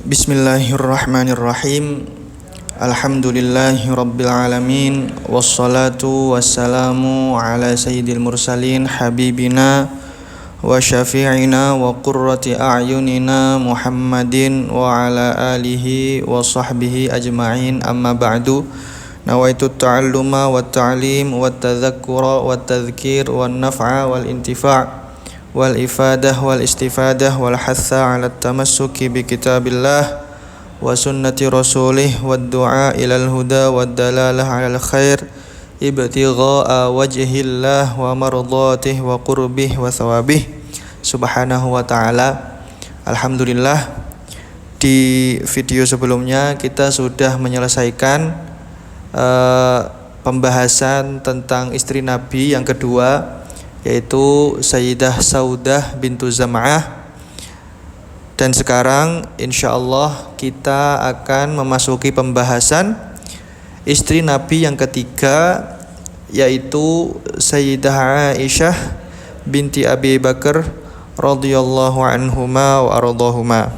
Bismillahirrahmanirrahim. Alhamdulillahi rabbil alamin. Wassalatu wassalamu ala sayyidil mursalin habibina wa syafi'ina wa qurrati a'yunina Muhammadin wa ala alihi wa sahbihi ajma'in, amma ba'du. Nawaitu ta'alluma wa ta'lim wa tadhakkura wa tadhkir wa naf'a wal intifa' wal ifadah wal istifadah wal hatha ala tamassuki bi kitabillah wa sunnati rasulih wad du'a ilal huda wad dalalah alal khair ibtigha'a wajhillah wa mardatih wa qurbih wa thawabih subhanahu wa ta'ala. Alhamdulillah, di video sebelumnya kita sudah menyelesaikan pembahasan tentang istri Nabi yang kedua, yaitu Sayyidah Saudah bintu Zam'ah. Dan sekarang insyaallah kita akan memasuki pembahasan istri Nabi yang ketiga, yaitu Sayyidah Aisyah binti Abi Bakar radhiyallahu anhuma wa ardhahuma.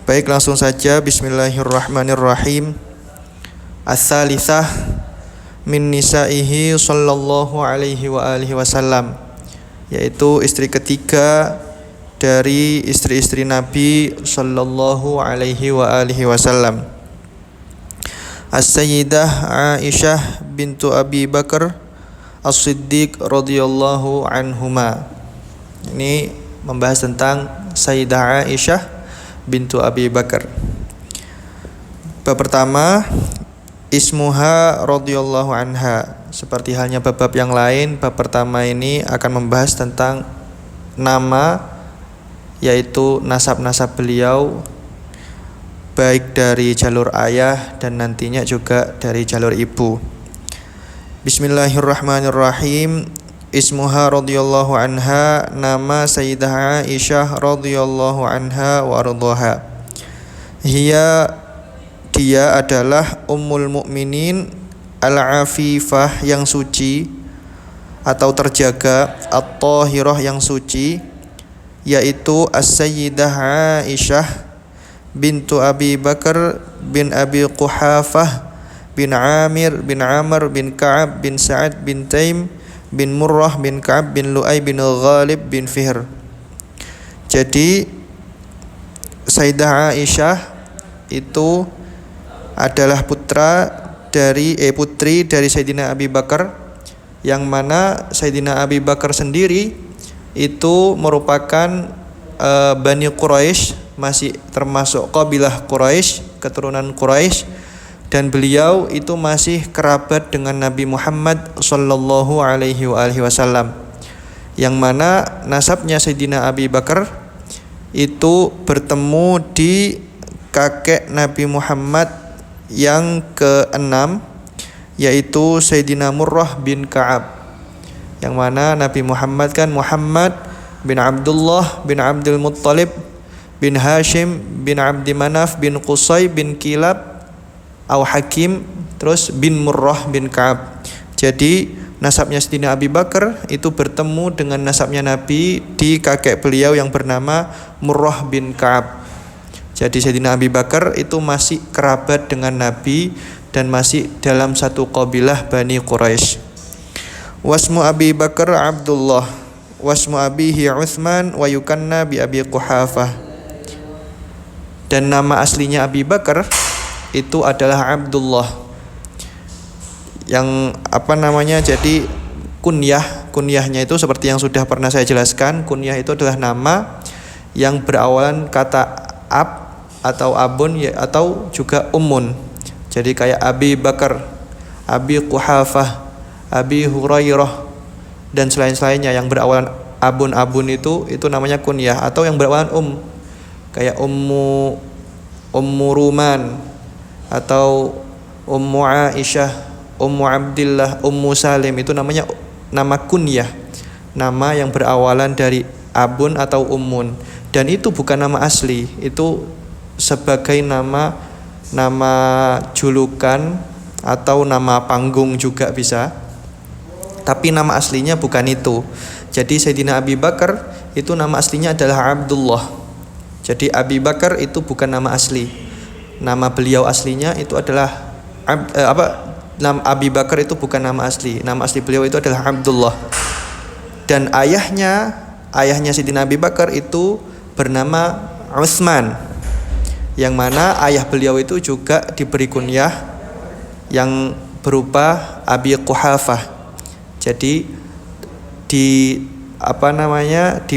Baik, langsung saja. Bismillahirrahmanirrahim. As-salisah min nisaihi sallallahu alaihi wa alihi wasallam, yaitu istri ketiga dari istri-istri Nabi sallallahu alaihi wa alihi wasallam. As-sayyidah Aisyah bintu Abi Bakar As-Siddiq radhiyallahu anhuma. Ini membahas tentang Sayyidah Aisyah bintu Abi Bakar. Bab pertama, ismuha radhiyallahu anha. Seperti halnya bab-bab yang lain, bab pertama ini akan membahas tentang nama, yaitu nasab-nasab beliau, baik dari jalur ayah dan nantinya juga dari jalur ibu. Bismillahirrahmanirrahim. Ismuha radhiyallahu anha, nama Sayyidah Aisyah radhiyallahu anha wa ardhaha. Dia adalah Ummul Mukminin Al-Afifah, yang suci atau terjaga, At-Tahirah, yang suci, yaitu As-Sayyidah Aisyah bintu Abi Bakar bin Abi Quhafah bin Amir bin Amr bin Ka'ab bin Sa'ad bin Taim bin Murrah bin Ka'ab bin Lu'ay bin Ghalib bin Fihr. Jadi Sayyidah Aisyah itu adalah putri dari Sayyidina Abi Bakar, yang mana Sayyidina Abi Bakar sendiri itu merupakan Bani Quraisy, masih termasuk kabilah Quraisy, keturunan Quraisy, dan beliau itu masih kerabat dengan Nabi Muhammad sallallahu alaihi wasallam, yang mana nasabnya Sayyidina Abi Bakar itu bertemu di kakek Nabi Muhammad yang keenam, yaitu Sayyidina Murrah bin Ka'ab, yang mana Nabi Muhammad kan Muhammad bin Abdullah bin Abdul Muttalib bin Hashim bin Abdi Manaf bin Qusay bin Kilab atau Hakim, terus bin Murrah bin Ka'ab. Jadi nasabnya Sayyidina Abi Bakar itu bertemu dengan nasabnya Nabi di kakek beliau yang bernama Murrah bin Ka'ab. Jadi Sayyidina Abi Bakar itu masih kerabat dengan Nabi dan masih dalam satu kabilah Bani Quraisy. Wasmu Abi Bakar Abdullah, wasmu abihi Utsman wa yukanna bi Abi Quhafah. Dan nama aslinya Abi Bakar itu adalah Abdullah. Yang jadi kunyahnya itu seperti yang sudah pernah saya jelaskan. Kunyah itu adalah nama yang berawalan kata ab atau abun atau juga ummun. Jadi kayak Abi Bakar, Abi Quhafah, Abi Hurairah dan selain-selainnya yang berawalan abun itu namanya kunyah, atau yang berawalan kayak Ummu Ruman atau Ummu Aisyah, Ummu Abdillah, Ummu Salim, itu namanya nama kunyah, nama yang berawalan dari abun atau ummun. Dan itu bukan nama asli, itu sebagai nama julukan atau nama panggung juga bisa, tapi nama aslinya bukan itu. Jadi Sayyidina Abi Bakar itu nama aslinya adalah Abdullah. Jadi Abi Bakar itu bukan nama asli. Nama beliau aslinya itu adalah nama Abi Bakar itu bukan nama asli. Nama asli beliau itu adalah Abdullah. Dan ayahnya Sayyidina Abi Bakar itu bernama Utsman, yang mana ayah beliau itu juga diberi kunyah yang berupa Abi Quhafah. Jadi di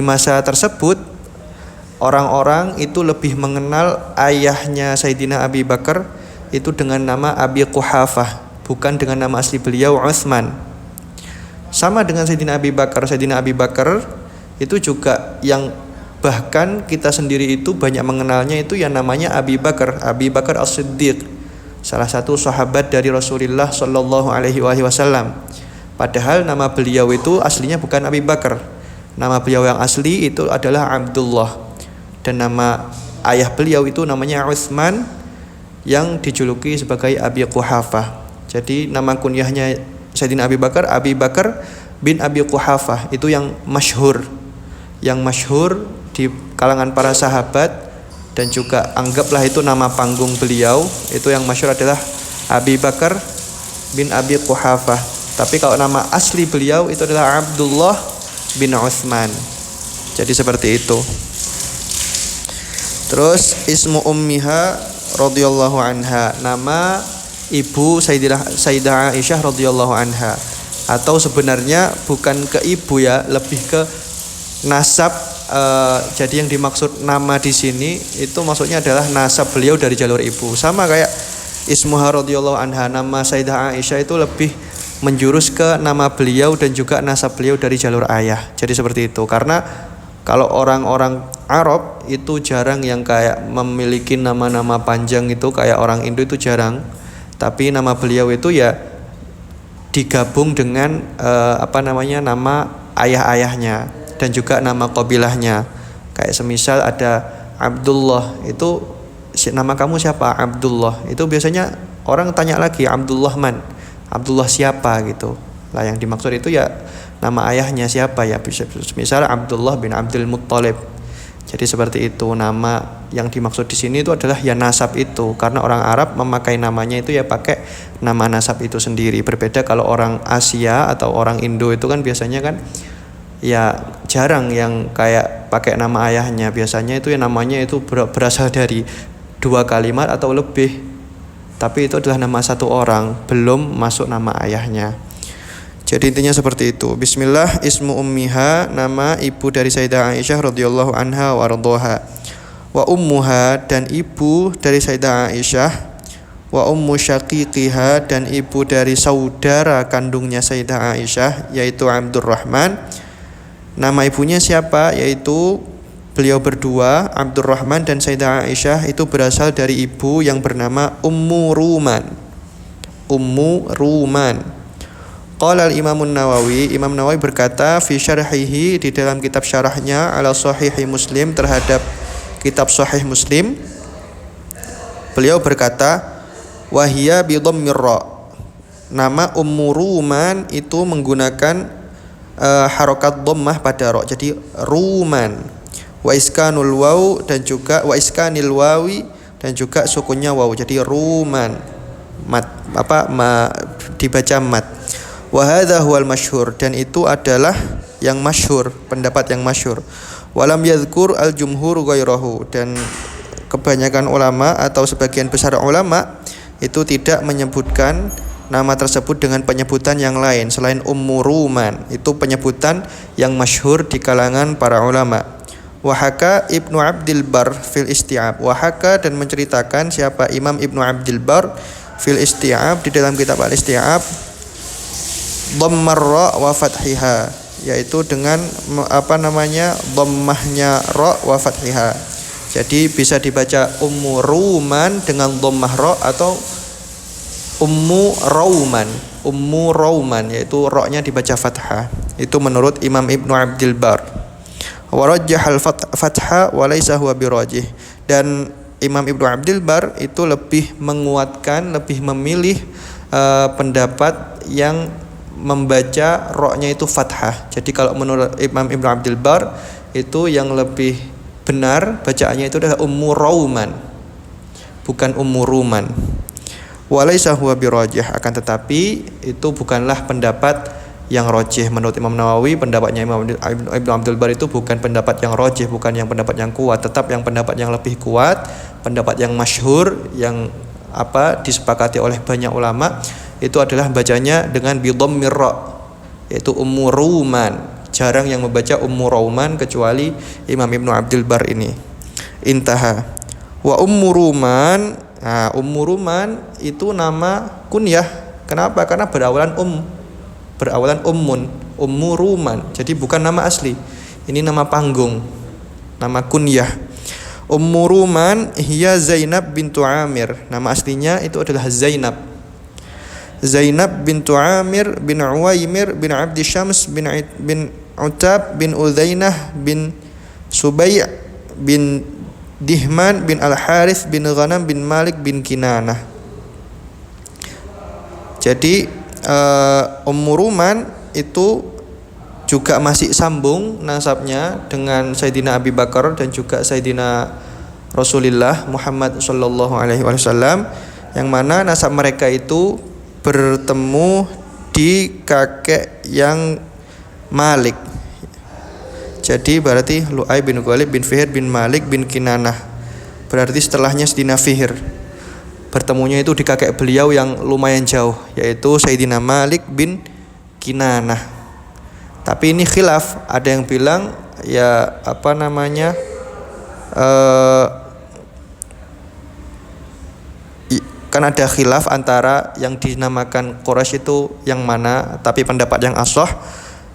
masa tersebut orang-orang itu lebih mengenal ayahnya Sayyidina Abi Bakar itu dengan nama Abi Quhafah, bukan dengan nama asli beliau Utsman. Sama dengan Sayyidina Abi Bakar itu juga yang bahkan kita sendiri itu banyak mengenalnya itu yang namanya Abi Bakar As-Siddiq, salah satu sahabat dari Rasulullah Shallallahu Alaihi Wasallam. Padahal nama beliau itu aslinya bukan Abi Bakar. Nama beliau yang asli itu adalah Abdullah. Dan nama ayah beliau itu namanya Utsman, yang dijuluki sebagai Abi Quhafah. Jadi nama kunyahnya Sayyidina Abi Bakar bin Abi Quhafah, itu yang masyhur di kalangan para sahabat, dan juga anggaplah itu nama panggung beliau. Itu yang masyhur adalah Abi Bakar bin Abi Quhafah. Tapi kalau nama asli beliau itu adalah Abdullah bin Utsman. Jadi seperti itu. Terus ismu ummiha radhiyallahu anha, nama ibu Sayyidah Aisyah radhiyallahu anha. Atau sebenarnya bukan ke ibu ya, lebih ke nasab. Jadi yang dimaksud nama di sini itu maksudnya adalah nasab beliau dari jalur ibu. Sama kayak ismuha radhiyallahu anha, nama Sayyidah Aisyah itu lebih menjurus ke nama beliau dan juga nasab beliau dari jalur ayah. Jadi seperti itu. Karena kalau orang-orang Arab itu jarang yang kayak memiliki nama-nama panjang itu, kayak orang Indo itu jarang. Tapi nama beliau itu ya digabung dengan nama ayah-ayahnya dan juga nama qabilahnya. Kayak semisal ada Abdullah, itu nama kamu siapa? Abdullah. Itu biasanya orang tanya lagi, Abdullah man? Abdullah siapa gitu. Lah yang dimaksud itu ya nama ayahnya siapa ya, misal Abdullah bin Abdul Muttalib. Jadi seperti itu. Nama yang dimaksud di sini itu adalah ya nasab itu, karena orang Arab memakai namanya itu ya pakai nama nasab itu sendiri. Berbeda kalau orang Asia atau orang Indo itu kan biasanya kan ya jarang yang kayak pakai nama ayahnya. Biasanya itu ya namanya itu berasal dari 2 kalimat atau lebih, tapi itu adalah nama satu orang, belum masuk nama ayahnya. Jadi intinya seperti itu. Bismillah, ismu ummiha, nama ibu dari Sayyidah Aisyah radhiyallahu anha wa radhaha. Wa ummuha, dan ibu dari Sayyidah Aisyah. Wa ummu syaqiqiha, dan ibu dari saudara kandungnya Sayyidah Aisyah, yaitu Abdurrahman. Nama ibunya siapa? Yaitu beliau berdua, Abdurrahman dan Sayyidah Aisyah, itu berasal dari ibu yang bernama Ummu Ruman. Qala al-Imam Nawawi, Imam Nawawi berkata fi syarhihi, di dalam kitab syarahnya ala Sahih Muslim, terhadap kitab Sahih Muslim, beliau berkata wahia bi dhammir ra. Nama Ummu Ruman itu menggunakan harokat dhammah pada ra, jadi Ruman. Wa iskanul waw, dan juga wa iskanil wawi, dan juga sukunnya waw, jadi Ruman. Dibaca mat. Wa hadza huwal masyhur, dan itu adalah yang masyhur, pendapat yang masyhur. Walam yadhkur al jumhur ghairahu, dan kebanyakan ulama atau sebagian besar ulama itu tidak menyebutkan nama tersebut dengan penyebutan yang lain selain Ummu Ruman. Itu penyebutan yang masyhur di kalangan para ulama. Wahaka Ibnu Abdil Bar fil Isti'ab. Wahaka, dan menceritakan siapa Imam Ibnu Abdil Bar fil Isti'ab, di dalam kitab Al-Isti'ab, dhammar ra wa fathiha, yaitu dengan dhammahnya ra wa fathiha. Jadi bisa dibaca Ummu Ruman dengan dhammah ra atau Ummu Rauman, yaitu ra-nya dibaca fathah. Itu menurut Imam Ibnu Abdil Bar. Wa rajjahal fatha wa laisa huwa birajih, dan Imam Ibnu Abdil Bar itu lebih menguatkan, lebih memilih pendapat yang membaca ro-nya itu fathah. Jadi kalau menurut Imam Ibnu Abdil Bar itu yang lebih benar bacaannya itu adalah Ummu Rauman, bukan Ummu Ruman. Walaisa huwa birajih, akan tetapi itu bukanlah pendapat yang rajih. Menurut Imam Nawawi, pendapatnya Imam Ibnu Abdul Bar itu bukan pendapat yang rajih, bukan yang pendapat yang kuat, tetap yang pendapat yang lebih kuat, pendapat yang masyhur, yang disepakati oleh banyak ulama, itu adalah bacanya dengan bidhammir ra, yaitu Ummu Ruman. Jarang yang membaca Ummu Rauman kecuali Imam Ibnu Abdul Bar ini. Intaha. Wa Ummu Ruman, Ummu Ruman itu nama kunyah. Kenapa? Karena berawalan ummun, Ummu Ruman. Jadi bukan nama asli. Ini nama panggung, nama kunyah. Ummu Ruman hiya Zainab bintu Amir. Nama aslinya itu adalah Zainab. Zainab bintu Amir bin Uwaimir bin Abdi Syams bin Utab bin Udzainah bin Subay' bin Dihman bin Al-Harith bin Ghanam bin Malik bin Kinanah. Jadi Ummu Ruman itu juga masih sambung nasabnya dengan Sayyidina Abi Bakar dan juga Sayyidina Rasulullah Muhammad sallallahu alaihi wasallam, yang mana nasab mereka itu bertemu di kakek yang Malik. Jadi berarti Lu'ay bin Ghalib bin Fihr bin Malik bin Kinanah. Berarti setelahnya Sayyidina Fihr. Bertemunya itu di kakek beliau yang lumayan jauh, yaitu Sayyidina Malik bin Kinanah. Tapi ini khilaf, ada yang bilang kan ada khilaf antara yang dinamakan Quraisy itu yang mana, tapi pendapat yang ashah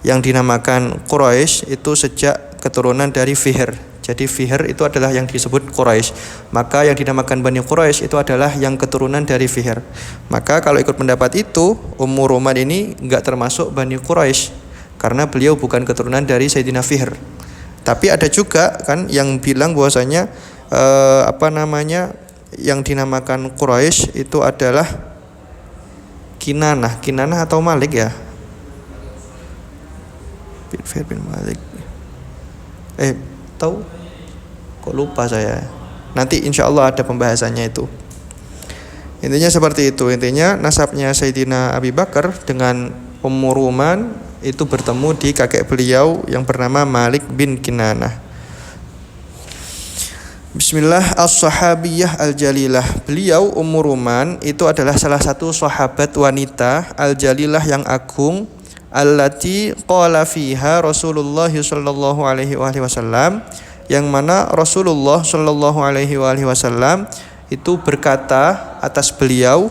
yang dinamakan Quraisy itu sejak keturunan dari Fihr. Jadi Fihr itu adalah yang disebut Quraisy. Maka yang dinamakan Bani Quraisy itu adalah yang keturunan dari Fihr. Maka kalau ikut pendapat itu, Ummu Ruman ini enggak termasuk Bani Quraisy karena beliau bukan keturunan dari Sayyidina Fihr. Tapi ada juga kan yang bilang bahwasanya yang dinamakan Quraisy itu adalah Kinanah atau Malik ya. Bin Fihr bin Malik. Tahu? Kok lupa saya. Nanti insya Allah ada pembahasannya itu. Intinya seperti itu. Intinya nasabnya Sayyidina Abi Bakar dengan Ummu Ruman itu bertemu di kakek beliau yang bernama Malik bin Kinanah. Bismillah. As-sahabiyah al-jalilah. Beliau Ummu Ruman itu adalah salah satu sahabat wanita al-jalilah yang agung, allati qala fiha Rasulullah sallallahu alaihi wasallam, yang mana Rasulullah sallallahu alaihi wasallam itu berkata atas beliau,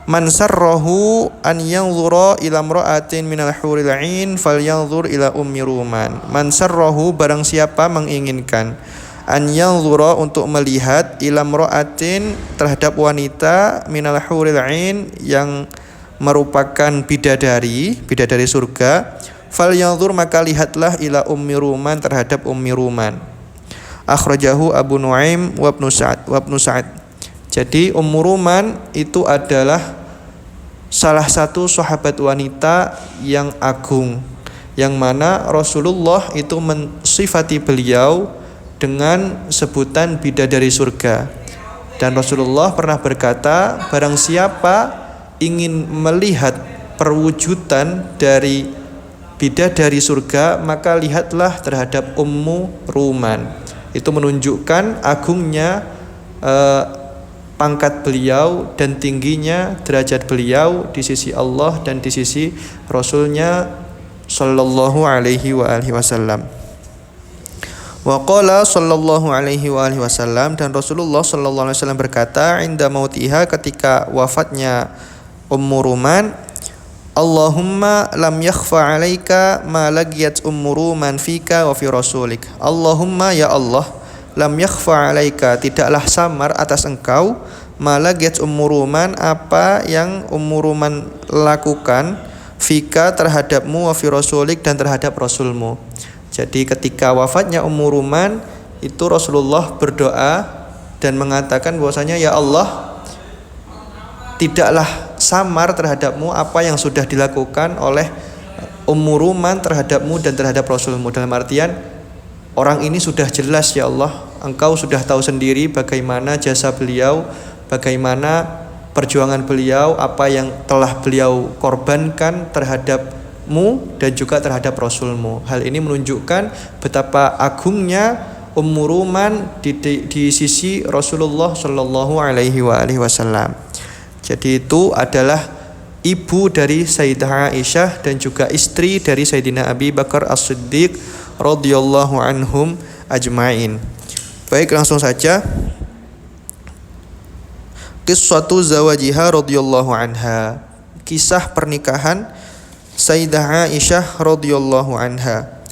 man sarrahu an yanzura ila imra'atin minal huril 'ain falyanzur ila ummi Ruman. Man sarrahu, barang siapa menginginkan, an yanzura, untuk melihat, ila imra'atin, terhadap wanita, minal huril 'ain, yang merupakan bidadari surga, falyanzur, maka lihatlah, ila ummi Ruman, terhadap ummi Ruman. Akhrajahu Abu Nuaim wa Ibnu Sa'ad. Jadi Ummu Ruman itu adalah salah satu sahabat wanita yang agung, yang mana Rasulullah itu mensifati beliau dengan sebutan bidadari surga. Dan Rasulullah pernah berkata, barang siapa ingin melihat perwujudan dari bidadari surga, maka lihatlah terhadap Ummu Ruman. Itu menunjukkan agungnya pangkat beliau dan tingginya derajat beliau di sisi Allah dan di sisi Rasulnya sallallahu alaihi wasallam. Wa qala sallallahu alaihi wasallam, dan Rasulullah sallallahu alaihi wasallam berkata, inda mautiha, ketika wafatnya Ummu Ruman, Allahumma lam yakhfa alaika ma lagiyat Ummu Ruman fika wa fi rasulik. Allahumma, ya Allah, lam yakhfa alaika, tidaklah samar atas engkau, ma lagiyat Ummu Ruman, apa yang Ummu Ruman lakukan, fika, terhadapmu, wa fi rasulik, dan terhadap rasulmu. Jadi ketika wafatnya Ummu Ruman itu Rasulullah berdoa dan mengatakan bahwasanya, ya Allah, tidaklah samar terhadapmu apa yang sudah dilakukan oleh Ummu Ruman terhadapmu dan terhadap Rasulmu. Dalam artian orang ini sudah jelas ya Allah, Engkau sudah tahu sendiri bagaimana jasa beliau, bagaimana perjuangan beliau, apa yang telah beliau korbankan terhadapmu dan juga terhadap Rasulmu. Hal ini menunjukkan betapa agungnya Ummu Ruman di sisi Rasulullah Shallallahu Alaihi Wasallam. Jadi itu adalah ibu dari Sayyidah Aisyah dan juga istri dari Sayyidina Abi Bakar As-Siddiq radhiyallahu anhum ajma'in. Baik, langsung saja. Qissatu zawajiha radhiyallahu anha. Kisah pernikahan Sayyidah Aisyah radhiyallahu anha.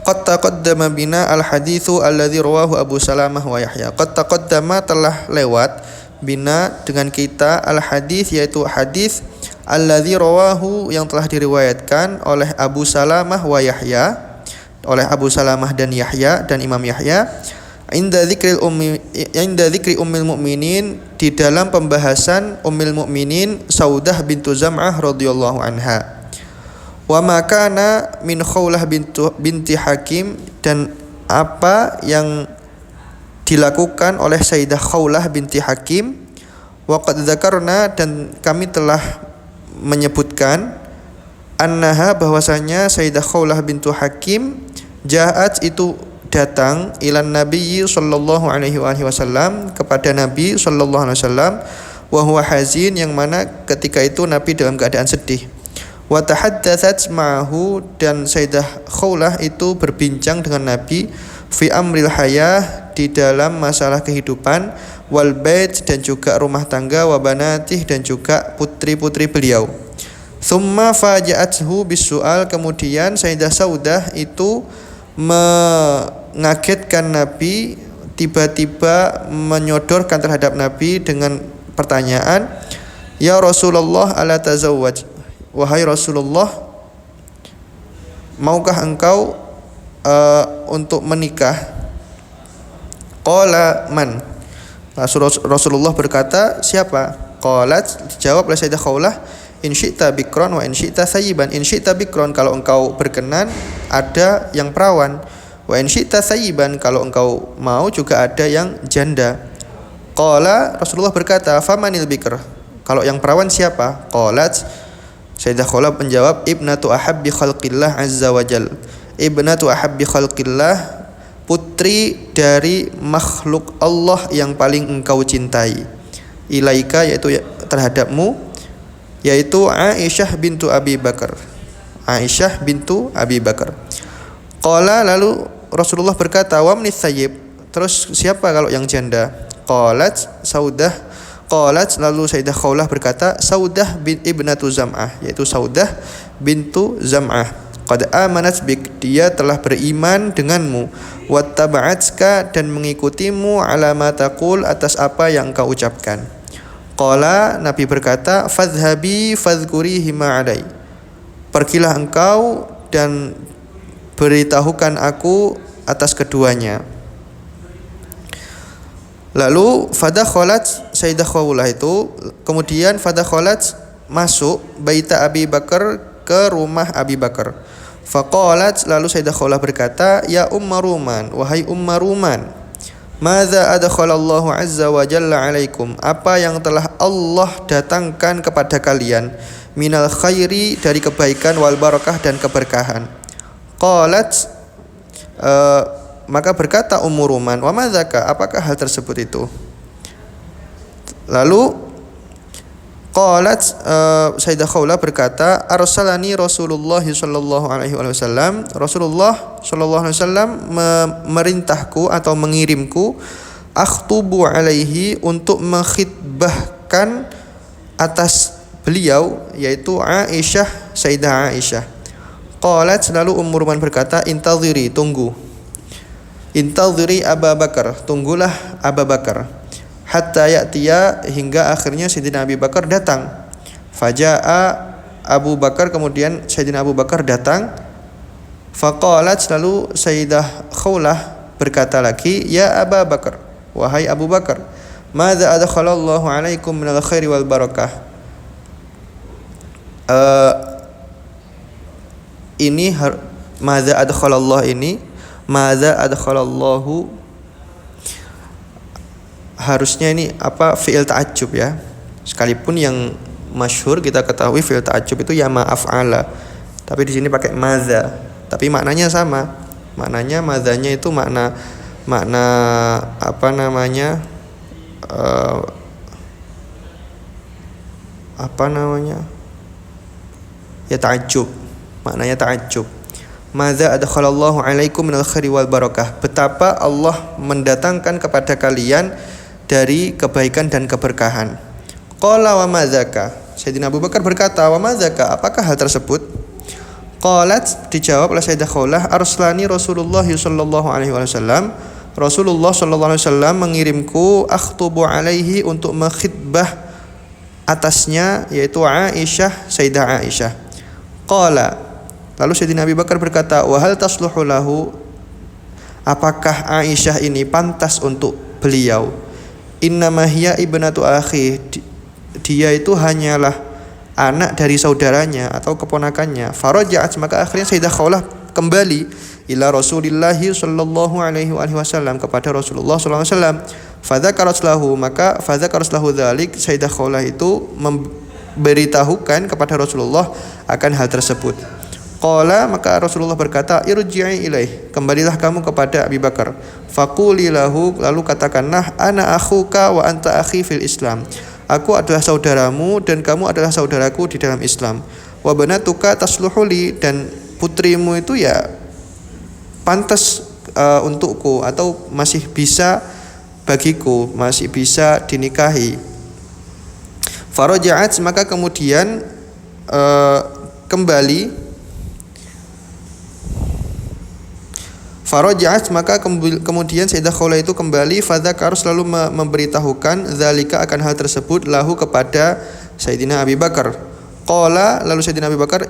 Qad taqaddama bina al-haditsu alladzi rawahu Abu Salamah wa Yahya. Qad taqaddama telah lewat bina dengan kita al-hadits, yaitu hadis alladzi rawahu yang telah diriwayatkan oleh Abu Salamah wa Yahya, oleh Abu Salamah dan Yahya dan Imam Yahya, inda dzikri ummil mukminin, di dalam pembahasan ummil mukminin Saudah bintu Zam'ah radhiyallahu anha. Wa makana min Khawlah binti Hakim, dan apa yang dilakukan oleh Sayyidah Khawlah binti Hakim. Wa qad dzakarna, dan kami telah menyebutkan, annaha, bahwasanya Sayyidah Khawlah bintu Hakim ja'at, itu datang, ilan Nabi sallallahu alaihi wasallam, kepada Nabi sallallahu alaihi wasallam, wa huwa hazin, yang mana ketika itu Nabi dalam keadaan sedih. Wa tahaddatsat ma'ahu, dan Sayyidah Khawlah itu berbincang dengan Nabi fi amril hayah, di dalam masalah kehidupan, wal bait, dan juga rumah tangga, wa banatih, dan juga putri-putri beliau. Tsumma faja'athu bisu'al, kemudian Sayyidah Saudah itu mengagetkan Nabi, tiba-tiba menyodorkan terhadap Nabi dengan pertanyaan, ya Rasulullah ala tazawwaj, wahai Rasulullah, maukah engkau untuk menikah? Qala man, Rasulullah berkata, siapa? Qalat, dijawab oleh Sayyidah Khawlah, in syi'ta bikron wa in syi'ta sayyiban. In syi'ta bikron, kalau engkau berkenan ada yang perawan, wa in syi'ta sayyiban, kalau engkau mau juga ada yang janda. Qala, Rasulullah berkata, famanil bikr, kalau yang perawan siapa? Qalat, Sayyidah Khawlah menjawab, ibnatu ahabbi khalqillah azza wajal. Ibnatu ahabbi khalqillah, putri dari makhluk Allah yang paling engkau cintai. Ilaika, yaitu terhadapmu, yaitu Aisyah bintu Abi Bakar. Aisyah bintu Abi Bakar. Qala, lalu Rasulullah berkata, wa mnis sayyib, terus siapa kalau yang janda? Qalat Saudah. Qalat, lalu Sayyidah Khawlah berkata, Saudah bin ibnatu Zam'ah, yaitu Saudah bintu Zam'ah. Qad amanat bik, dia telah beriman denganmu, wattaba'atska, dan mengikutimu, ala ma taqul, atas apa yang engkau ucapkan. Qala, Nabi berkata, fadhhabi fadhkurihi ma alai, pergilah engkau dan beritahukan aku atas keduanya. Lalu fadakhalat, Sayyidah Khawlah itu kemudian fadakhalat, masuk, baita Abi Bakar, ke rumah Abi Bakar. Faqalat, lalu Sayyidah Khawlah berkata, ya Umma Ruman, wahai Umma Ruman, madza adkhalallahu azza wa jalla alaikum, apa yang telah Allah datangkan kepada kalian, minal khairi, dari kebaikan, wal barakah, dan keberkahan. Qalat, maka berkata Ummu Ruman, wa madzaka, apakah hal tersebut itu? Lalu qalat, Sayyidah Khawlah berkata, arsalani Rasulullah sallallahu alaihi wasallam, Rasulullah sallallahu alaihi wasallam memerintahku atau mengirimku, akhtubu alaihi, untuk mengkhitbahkan atas beliau, yaitu Aisyah, Sayyidah Aisyah. Qalat, lalu Ummu Ruman berkata, intadhiri, tunggu. Intadhiri Abu Bakar, tunggulah Abu Bakar, hatta ya'tiya, hingga akhirnya Sayyidina Abi Bakar datang. Faja'a Abu Bakar, kemudian Sayyidina Abu Bakar datang. Faqalat, lalu Sayyidah Khawlah berkata lagi, ya Abu Bakar, wahai Abu Bakar, madza adkhalallahu alaikum minal khairi wal barakah. Ini madza adkhalallah ini, madza adkhalallahu, harusnya ini apa, fi'il ta'ajjub ya. Sekalipun yang masyhur kita ketahui fi'il ta'ajjub itu ya ma'af'ala, tapi di sini pakai madza, tapi maknanya sama. Maknanya madzanya itu makna apa namanya, ya ta'ajjub, maknanya ta'ajjub. Madza adkhalallahu alaikum minal khairi wal barakah, betapa Allah mendatangkan kepada kalian dari kebaikan dan keberkahan. Qala wa madzaka, Sayyidina Abu Bakar berkata, wa madzaka, apakah hal tersebut? Qalat, dijawab oleh Sayyidah Khawlah, arslani Rasulullah sallallahu alaihi wasallam, Rasulullah sallallahu alaihi wasallam mengirimku akhtubu alaihi, untuk mengkhitbah atasnya, yaitu Aisyah, Sayyidah Aisyah. Qala, lalu Sayyidina Abu Bakar berkata, wa hal tasluhu lahu, apakah Aisyah ini pantas untuk beliau? Innama hiya ibnatu akhi, dia itu hanyalah anak dari saudaranya atau keponakannya. Faraja'at, maka akhirnya Sayyidah Khawlah kembali ila Rasulillah sallallahu alaihi wasallam, kepada Rasulullah sallallahu alaihi wasallam. Fadzakarat lahu, maka fadzakarat lahu dzalik, Sayyidah Khawlah itu memberitahukan kepada Rasulullah akan hal tersebut. Qala, maka Rasulullah berkata, irji'i ilaih, kembalilah kamu kepada Abi Bakar. Faquli lahu, lalu katakanlah, ana akhuka wa anta akhi fil Islam, aku adalah saudaramu dan kamu adalah saudaraku di dalam Islam. Wa banatuka tasluhuli, dan putrimu itu ya pantas untukku, atau masih bisa bagiku, masih bisa dinikahi. Faraja'at, maka kemudian kembali. Faraja'at, maka kemudian Sayyidah Khawlah itu kembali. Fadzakar, selalu memberitahukan zalika, akan hal tersebut, lahu, kepada Sayyidina Abi Bakar. Qala, lalu Sayyidina Abi Bakar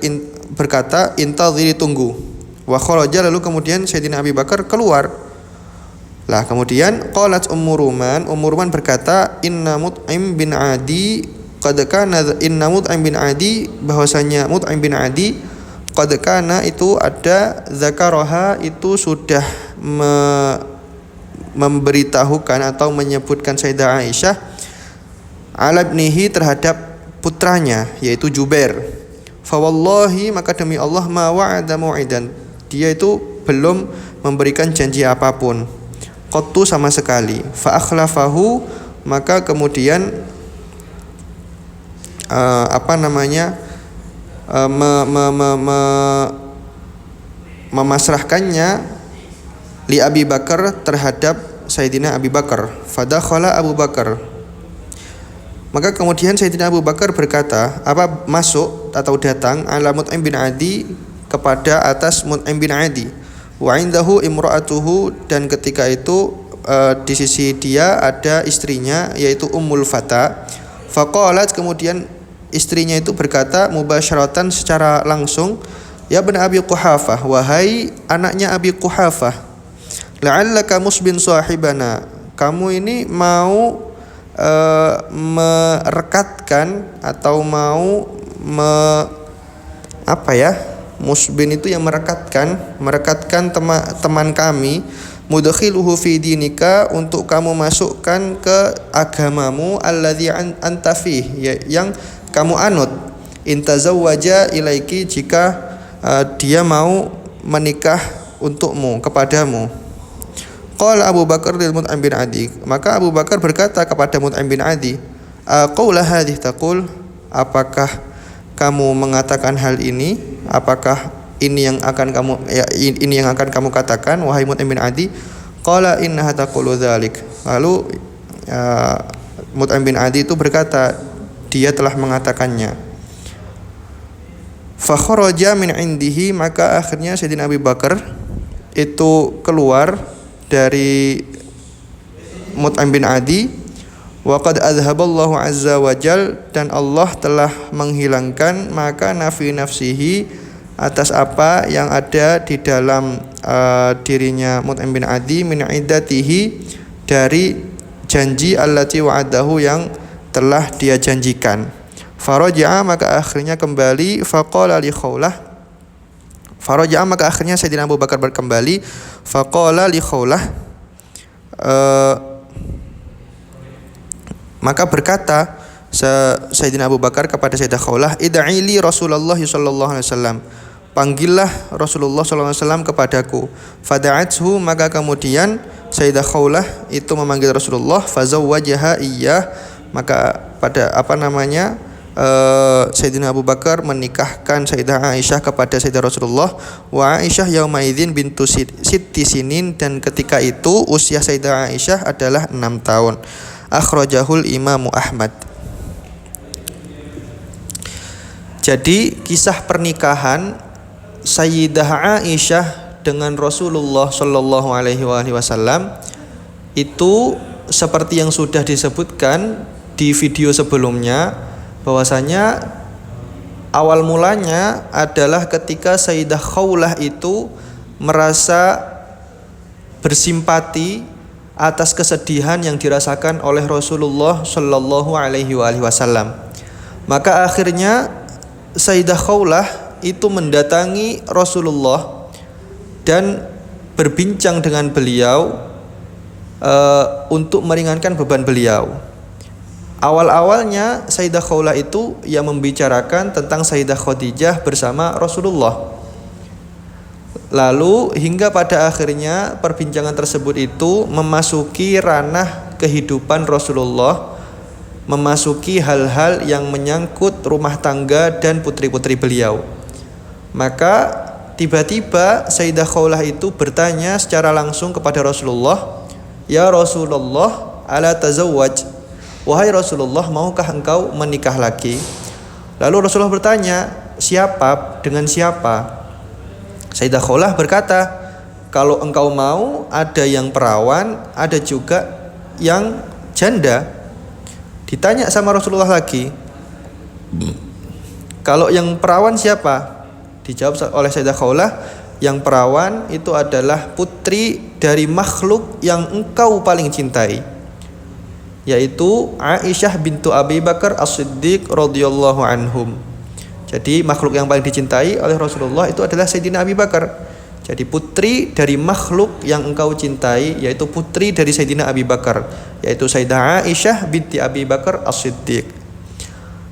berkata, intadhiri, tunggu. Wa kharaja, lalu kemudian Sayyidina Abi Bakar keluar. Lah kemudian qalat Ummu Ruman berkata, inna Mut'im bin Adi qad kana, inna Mut'im bin Adi, bahwasanya Mut'im bin Adi qad kana, itu ada, zakaraha, itu sudah memberitahukan atau menyebutkan Sayyidah Aisyah, ala ibnihi, terhadap putranya, yaitu Jubair. Fa wallahi, maka demi Allah, ma wa'ada mu'idan, dia itu belum memberikan janji apapun, qattu, sama sekali. Fa akhlafahu, maka kemudian memasrahkannya li Abi Bakar, terhadap Sayyidina Abi Bakar. Fadakhala Abu Bakar, maka kemudian Sayyidina Abu Bakar berkata, masuk atau datang, ala Mut'im bin Adi, kepada atas Mut'im bin Adi. Wa indahu imra'atuhu, dan ketika itu di sisi dia ada istrinya, yaitu Ummul Fata. Faqalat, kemudian istrinya itu berkata mubasyaratan, secara langsung, ya bin Abi Quhafah, wahai anaknya Abi Quhafah, la'allaka musbin sahibana, kamu ini mau merekatkan atau mau musbin itu yang merekatkan teman kami, mudkhiluhu fi dinika, untuk kamu masukkan ke agamamu, alladzi anta fih, yang kamu anut, intazawwaja ilaiki, jika dia mau menikah untukmu, kepadamu. Qala Abu Bakar lil Mut'im bin Adi, maka Abu Bakar berkata kepada Mut'im bin Adi, qaula hadhihi taqul, apakah kamu mengatakan hal ini? Apakah ini yang akan kamu katakan, wahai Mut'im bin Adi? Qala innaha taqulu dzalik, lalu Mut'im bin Adi itu berkata, dia telah mengatakannya. Fa kharaja min indihi, maka akhirnya Sayyidina Abu Bakar itu keluar dari Mut'im bin Adi. Wa qad azhaballahu azza wa jal, dan Allah telah menghilangkan maka nafi nafsihi, atas apa yang ada di dalam dirinya Mut'im bin Adi, min iddatihi, dari janji allati wa'adahu, yang telah dia janjikan. Faraja'a, maka akhirnya kembali. Faqala li Khawlah, Faraja'a, maka akhirnya Sayyidina Abu Bakar kembali. Faqala li Khawlah, maka berkata Sayyidina Abu Bakar kepada Sayyidah Khawlah, id'i li Rasulullah sallallahu alaihi wasallam, panggillah Rasulullah sallallahu alaihi wasallam kepadaku. Fada'athu, maka kemudian Sayyidah Khawlah itu memanggil Rasulullah. Fazawwajaha iyyah, maka Sayyidina Abu Bakar menikahkan Sayyidah Aisyah kepada Sayyidah Rasulullah. Wa Aisyah yaumaidzin bintu sitti sinin, dan ketika itu usia Sayyidah Aisyah adalah 6 tahun. Akhrajahul Imamu Ahmad. Jadi kisah pernikahan Sayyidah Aisyah dengan Rasulullah sallallahu alaihi wasallam itu seperti yang sudah disebutkan di video sebelumnya, bahwasanya awal mulanya adalah ketika Sayyidah Khawlah itu merasa bersimpati atas kesedihan yang dirasakan oleh Rasulullah sallallahu alaihi wasallam. Maka akhirnya Sayyidah Khawlah itu mendatangi Rasulullah dan berbincang dengan beliau untuk meringankan beban beliau. Awal-awalnya Sayyidah Khawlah itu yang membicarakan tentang Sayyidah Khadijah bersama Rasulullah. Lalu hingga pada akhirnya perbincangan tersebut itu memasuki ranah kehidupan Rasulullah, memasuki hal-hal yang menyangkut rumah tangga dan putri-putri beliau. Maka tiba-tiba Sayyidah Khawlah itu bertanya secara langsung kepada Rasulullah, "Ya Rasulullah, ala tazawwaj?" Wahai Rasulullah, maukah engkau menikah lagi? Lalu Rasulullah bertanya, siapa? Dengan siapa? Sayyidah Khawlah berkata, kalau engkau mau, ada yang perawan, ada juga yang janda. Ditanya sama Rasulullah lagi, kalau yang perawan siapa? Dijawab oleh Sayyidah Khawlah, yang perawan itu adalah putri dari makhluk yang engkau paling cintai, yaitu Aisyah bintu Abi Bakar As-Siddiq radhiyallahu anhum. Jadi makhluk yang paling dicintai oleh Rasulullah itu adalah Sayyidina Abi Bakar. Jadi putri dari makhluk yang engkau cintai, yaitu putri dari Sayyidina Abi Bakar, yaitu Sayyidah Aisyah binti Abi Bakar As-Siddiq.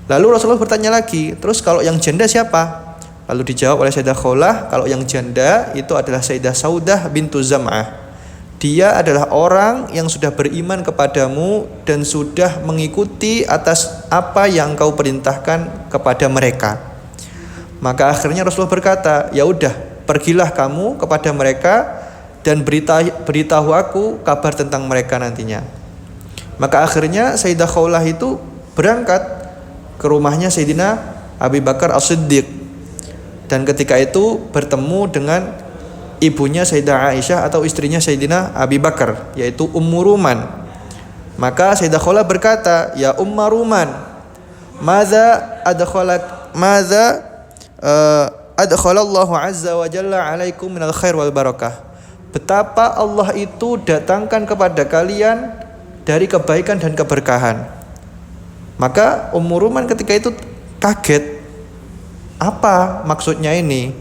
Lalu Rasulullah bertanya lagi, terus kalau yang janda siapa? Lalu dijawab oleh Sayyidah Khawlah, kalau yang janda itu adalah Sayyidah Saudah bintu Zam'ah. Dia adalah orang yang sudah beriman kepadamu dan sudah mengikuti atas apa yang engkau perintahkan kepada mereka. Maka akhirnya Rasulullah berkata, ya udah, pergilah kamu kepada mereka dan beritahu aku kabar tentang mereka nantinya. Maka akhirnya Sayyidah Khawlah itu berangkat ke rumahnya Sayyidina Abi Bakar As-Siddiq, dan ketika itu bertemu dengan ibunya Sayyidah Aisyah atau istrinya Sayyidina Abi Bakar, yaitu Ummu Ruman. Maka Sayyidah Khawlah berkata, ya Ummu Ruman, madza adkhalallahu azza wa jalla alaikum minal khair wal barakah. Betapa Allah itu datangkan kepada kalian dari kebaikan dan keberkahan. Maka Ummu Ruman ketika itu kaget, apa maksudnya ini?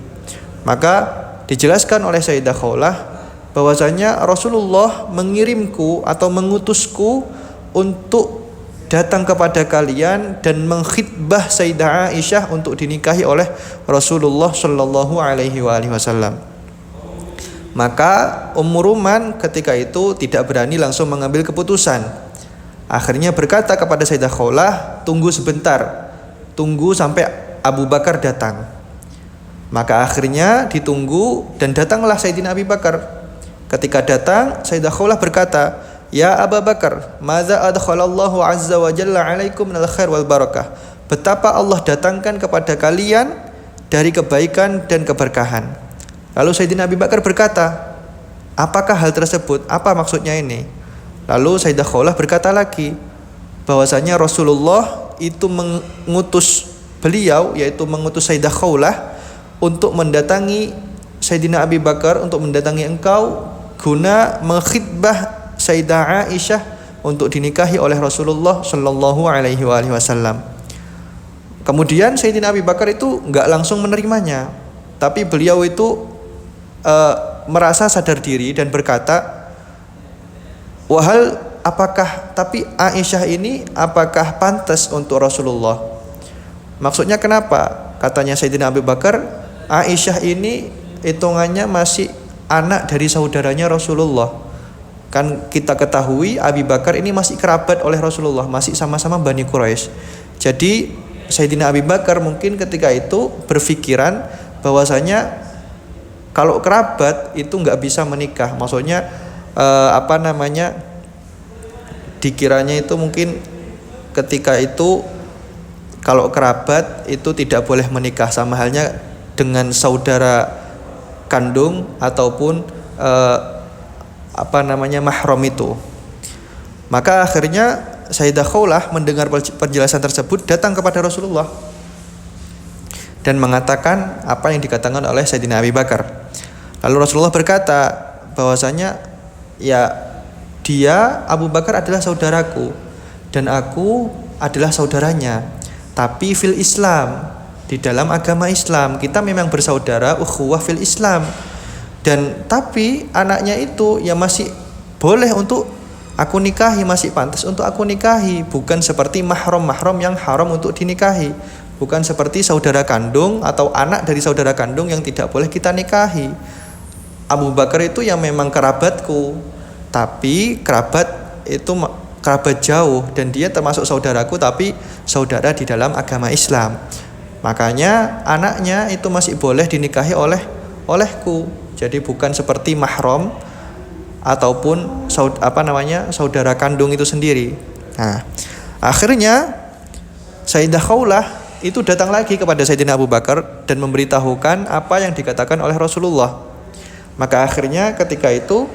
Maka dijelaskan oleh Sayyidah Khawlah bahwasanya Rasulullah mengirimku atau mengutusku untuk datang kepada kalian dan mengkhitbah Sayyidah Aisyah untuk dinikahi oleh Rasulullah sallallahu alaihi wasallam. Maka Ummu Ruman ketika itu tidak berani langsung mengambil keputusan. Akhirnya berkata kepada Sayyidah Khawlah, tunggu sebentar, tunggu sampai Abu Bakar datang. Maka akhirnya ditunggu dan datanglah Sayyidina Abi Bakar. Ketika datang, Sayyidah Khawlah berkata, ya Abu Bakar, madza adkhalallahu azza wa jalla alaikum minal khair wal barakah. Betapa Allah datangkan kepada kalian dari kebaikan dan keberkahan. Lalu Sayyidina Abi Bakar berkata, apakah hal tersebut? Apa maksudnya ini? Lalu Sayyidah Khawlah berkata lagi, bahwasanya Rasulullah itu mengutus beliau, yaitu mengutus Sayyidah Khawlah untuk mendatangi Sayyidina Abi Bakar, untuk mendatangi engkau guna mengkhitbah Sayyidah Aisyah untuk dinikahi oleh Rasulullah sallallahu alaihi wasallam. Kemudian Sayyidina Abi Bakar itu enggak langsung menerimanya. tapi beliau itu merasa sadar diri dan berkata, wahal apakah tapi Aisyah ini apakah pantas untuk Rasulullah? Maksudnya kenapa? Katanya Sayyidina Abu Bakar, Aisyah ini hitungannya masih anak dari saudaranya Rasulullah. Kan kita ketahui Abu Bakar ini masih kerabat oleh Rasulullah, masih sama-sama Bani Quraisy. Jadi Sayyidina Abu Bakar mungkin ketika itu berpikiran bahwasanya kalau kerabat itu nggak bisa menikah. Maksudnya dikiranya itu mungkin ketika itu kalau kerabat itu tidak boleh menikah, sama halnya dengan saudara kandung ataupun mahram itu. Maka akhirnya Sayyidah Khawlah mendengar penjelasan tersebut, datang kepada Rasulullah dan mengatakan apa yang dikatakan oleh Sayyidina Abu Bakar. Lalu Rasulullah berkata bahwasanya ya dia Abu Bakar adalah saudaraku dan aku adalah saudaranya, tapi fil Islam, di dalam agama Islam kita memang bersaudara, ukhuwah fil Islam. Dan tapi anaknya itu ya masih boleh untuk aku nikahi, masih pantas untuk aku nikahi, bukan seperti mahram yang haram untuk dinikahi, bukan seperti saudara kandung atau anak dari saudara kandung yang tidak boleh kita nikahi. Abu Bakar itu yang memang kerabatku, tapi kerabat itu kerabat jauh dan dia termasuk saudaraku, tapi saudara di dalam agama Islam. Makanya anaknya itu masih boleh dinikahi olehku. Jadi bukan seperti mahram ataupun saudara kandung itu sendiri. Nah, akhirnya Sayyidah Khawlah itu datang lagi kepada Sayyidina Abu Bakar dan memberitahukan apa yang dikatakan oleh Rasulullah. Maka akhirnya ketika itu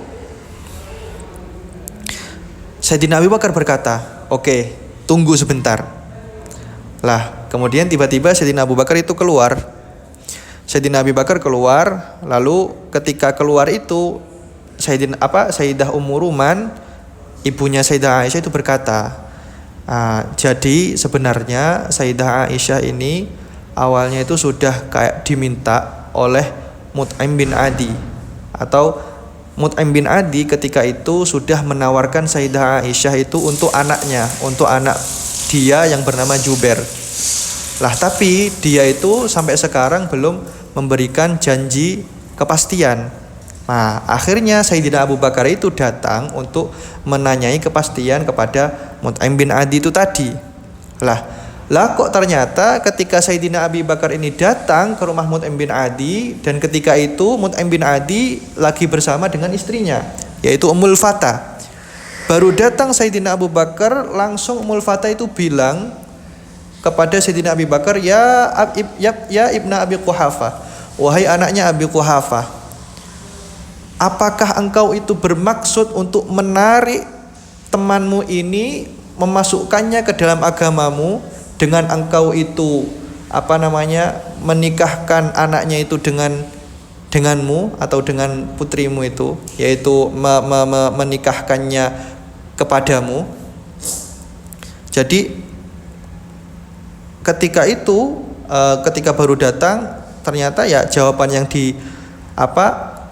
Sayyidina Abu Bakar berkata, "Oke, tunggu sebentar." Lah, kemudian tiba-tiba Sayyidina Abu Bakar itu keluar. Sayyidina Abu Bakar keluar, lalu ketika keluar itu Sayyidah Ummu Ruman, ibunya Sayyidah Aisyah itu berkata, jadi sebenarnya Sayyidah Aisyah ini awalnya itu sudah kayak diminta oleh Mut'im bin Adi, atau Mut'im bin Adi ketika itu sudah menawarkan Sayyidah Aisyah itu untuk anaknya, untuk anak dia yang bernama Jubair. Lah tapi dia itu sampai sekarang belum memberikan janji kepastian. Nah, akhirnya Sayyidina Abu Bakar itu datang untuk menanyai kepastian kepada Mut'im bin Adi itu tadi. Lah kok ternyata ketika Sayyidina Abu Bakar ini datang ke rumah Mut'im bin Adi, dan ketika itu Mut'im bin Adi lagi bersama dengan istrinya, yaitu Ummul Fatah. Baru datang Sayyidina Abu Bakar, langsung Ummul Fatah itu bilang kepada Sayyidina Abu Bakar, ya Ibna Abi Quhafah, wahai anaknya Abi Quhafah, apakah engkau itu bermaksud untuk menarik temanmu ini, memasukkannya ke dalam agamamu dengan engkau itu menikahkan anaknya itu denganmu atau dengan putrimu itu, yaitu menikahkannya kepadamu. Jadi ketika itu ketika baru datang, ternyata ya jawaban yang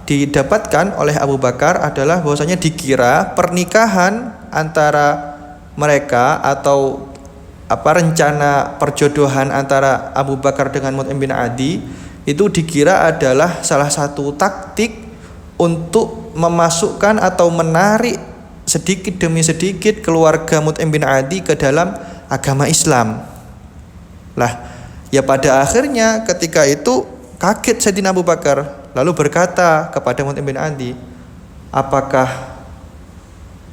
didapatkan oleh Abu Bakar adalah bahwasanya dikira pernikahan antara mereka atau rencana perjodohan antara Abu Bakar dengan Mut'im bin Adi itu dikira adalah salah satu taktik untuk memasukkan atau menarik sedikit demi sedikit keluarga Mut'im bin Adi ke dalam agama Islam. Lah, ya pada akhirnya ketika itu kaget Sayyidina Abu Bakar, lalu berkata kepada Mut'im bin Adi, apakah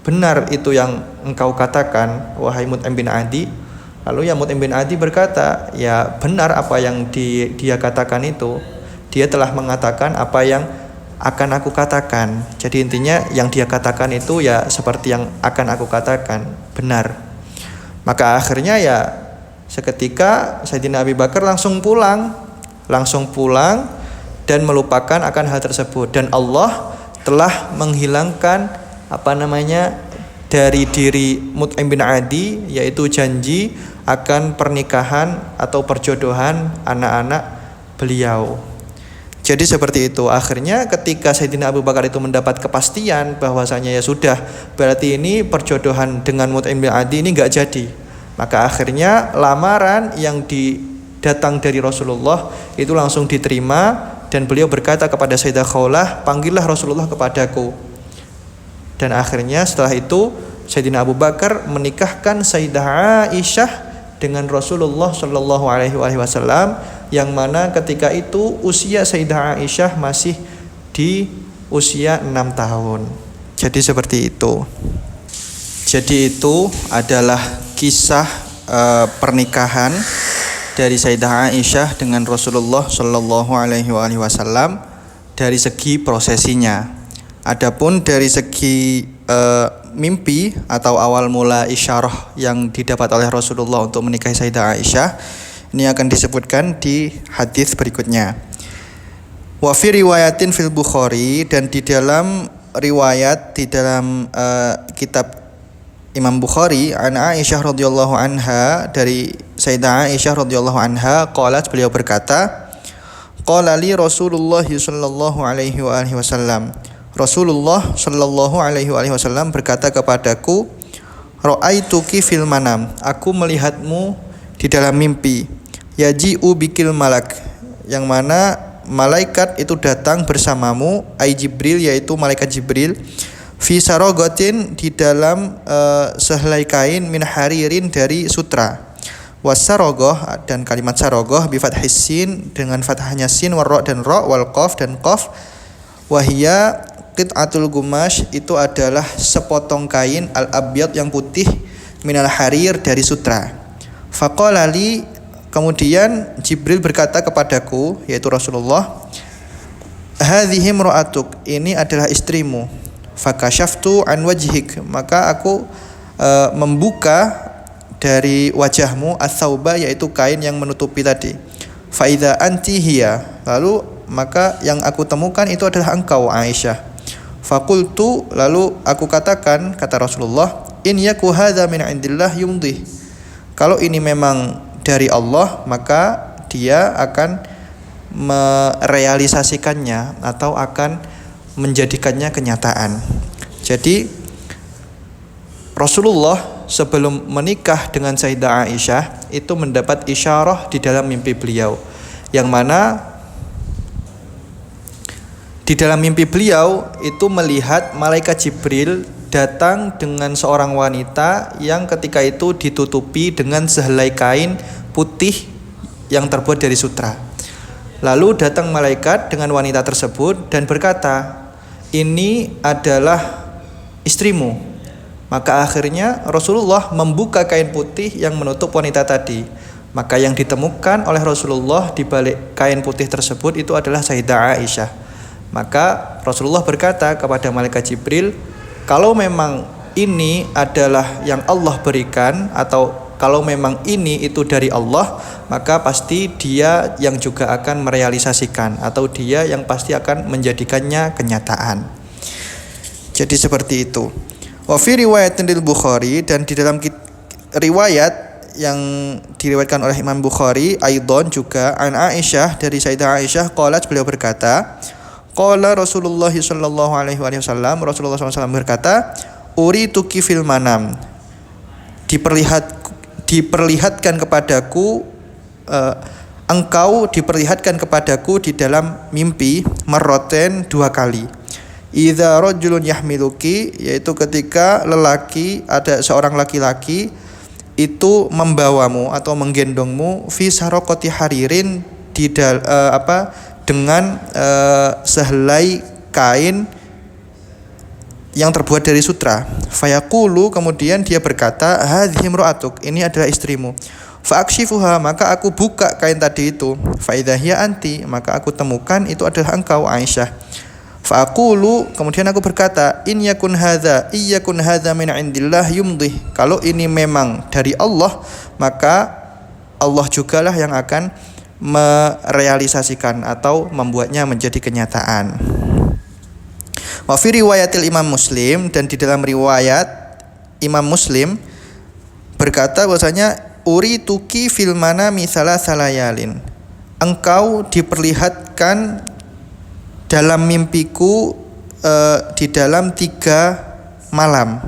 benar itu yang engkau katakan, wahai Mut'im bin Adi? Lalu ya Mut'im bin Adi berkata, ya benar apa yang dia katakan itu. Dia telah mengatakan apa yang akan aku katakan. Jadi intinya yang dia katakan itu ya seperti yang akan aku katakan, benar. Maka akhirnya ya seketika Sayyidina Abu Bakar langsung pulang dan melupakan akan hal tersebut, dan Allah telah menghilangkan dari diri Mut'im bin Adi, yaitu janji akan pernikahan atau perjodohan anak-anak beliau. Jadi seperti itu. Akhirnya ketika Sayyidina Abu Bakar itu mendapat kepastian bahwasanya ya sudah, berarti ini perjodohan dengan Mut'im bin Adi ini enggak jadi. Maka akhirnya lamaran yang datang dari Rasulullah itu langsung diterima, dan beliau berkata kepada Sayyidah Khawlah, panggillah Rasulullah kepadaku. Dan akhirnya setelah itu Sayyidina Abu Bakar menikahkan Sayyidah Aisyah dengan Rasulullah Shallallahu Alaihi Wasallam, yang mana ketika itu usia Sayyidah Aisyah masih di usia 6 tahun. Jadi seperti itu. Jadi itu adalah kisah pernikahan dari Sayyidah Aisyah dengan Rasulullah Shallallahu Alaihi Wasallam dari segi prosesinya. Adapun dari segi mimpi atau awal mula isyarah yang didapat oleh Rasulullah untuk menikahi Sayyidah Aisyah, ini akan disebutkan di hadis berikutnya. Wa fi riwayatin fil Bukhari, dan di dalam riwayat di dalam kitab Imam Bukhari, an Aisyah radhiyallahu anha, dari Sayyidah Aisyah radhiyallahu anha, qalat, beliau berkata, qala li Rasulullah sallallahu alaihi wasallam, Rasulullah sallallahu alaihi wasallam berkata kepadaku, ra'aituki fil manam, aku melihatmu di dalam mimpi, yaji'u bikil malak, yang mana malaikat itu datang bersamamu, ai Jibril, yaitu malaikat Jibril, fi sarogotin, di dalam sehelai kain, min haririn, dari sutra, wasarogoh, dan kalimat sarogoh bi fathhis sin, dengan fathahnya sin, warra dan ra, wal qaf dan qaf, wahia qit'atul gumash, itu adalah sepotong kain, al abyad, yang putih, minal harir, dari sutra. Faqala li, kemudian Jibril berkata kepadaku, yaitu Rasulullah, hadhihi imra'atuk, ini adalah istrimu. Fakashaftu an wajhik, maka aku membuka dari wajahmu, as-sauba, yaitu kain yang menutupi tadi. Fa idza anti hiya, lalu maka yang aku temukan itu adalah engkau Aisyah. Fakultu, lalu aku katakan, kata Rasulullah, in yaku hadza min indillah yumdih, kalau ini memang dari Allah, maka dia akan merealisasikannya atau akan menjadikannya kenyataan. Jadi Rasulullah sebelum menikah dengan Sayyidah Aisyah itu mendapat isyarah di dalam mimpi beliau, yang mana di dalam mimpi beliau itu melihat malaikat Jibril datang dengan seorang wanita yang ketika itu ditutupi dengan sehelai kain putih yang terbuat dari sutra. Lalu datang malaikat dengan wanita tersebut dan berkata, ini adalah istrimu. Maka akhirnya Rasulullah membuka kain putih yang menutup wanita tadi. Maka yang ditemukan oleh Rasulullah di balik kain putih tersebut itu adalah Sayyidah Aisyah. Maka Rasulullah berkata kepada malaikat Jibril, kalau memang ini adalah yang Allah berikan, atau kalau memang ini itu dari Allah, maka pasti dia yang juga akan merealisasikan, atau dia yang pasti akan menjadikannya kenyataan. Jadi seperti itu. Wa fi riwayatin lil Bukhari, dan di dalam riwayat yang diriwayatkan oleh Imam Bukhari, aidon juga, an Aisyah, dari Sayyidah Aisyah, qalat, beliau berkata, qala Rasulullah sallallahu alaihi wasallam, Rasulullah SAW berkata, urituki fil manam, diperlihatkan kepadaku, engkau diperlihatkan kepadaku di dalam mimpi, marroten, 2 kali. Idza rajulun yahmiluki, yaitu ketika lelaki, ada seorang laki-laki itu membawamu atau menggendongmu, fi saraqati haririn, dengan sehelai kain yang terbuat dari sutra. Fayaqulu, kemudian dia berkata, hadhihi imra'atuk, ini adalah istrimu. Faakshifuha, maka aku buka kain tadi itu. Fa idza hiya anti, maka aku temukan itu adalah engkau Aisyah. Faqulu, kemudian aku berkata, in yakun hadza min indillah yumdih, kalau ini memang dari Allah, maka Allah jugalah yang akan merealisasikan atau membuatnya menjadi kenyataan. Wa fi riwayatil Imam Muslim, dan di dalam riwayat Imam Muslim berkata bahwasanya, urituki fil manami salayalin, engkau diperlihatkan dalam mimpiku di dalam 3 malam.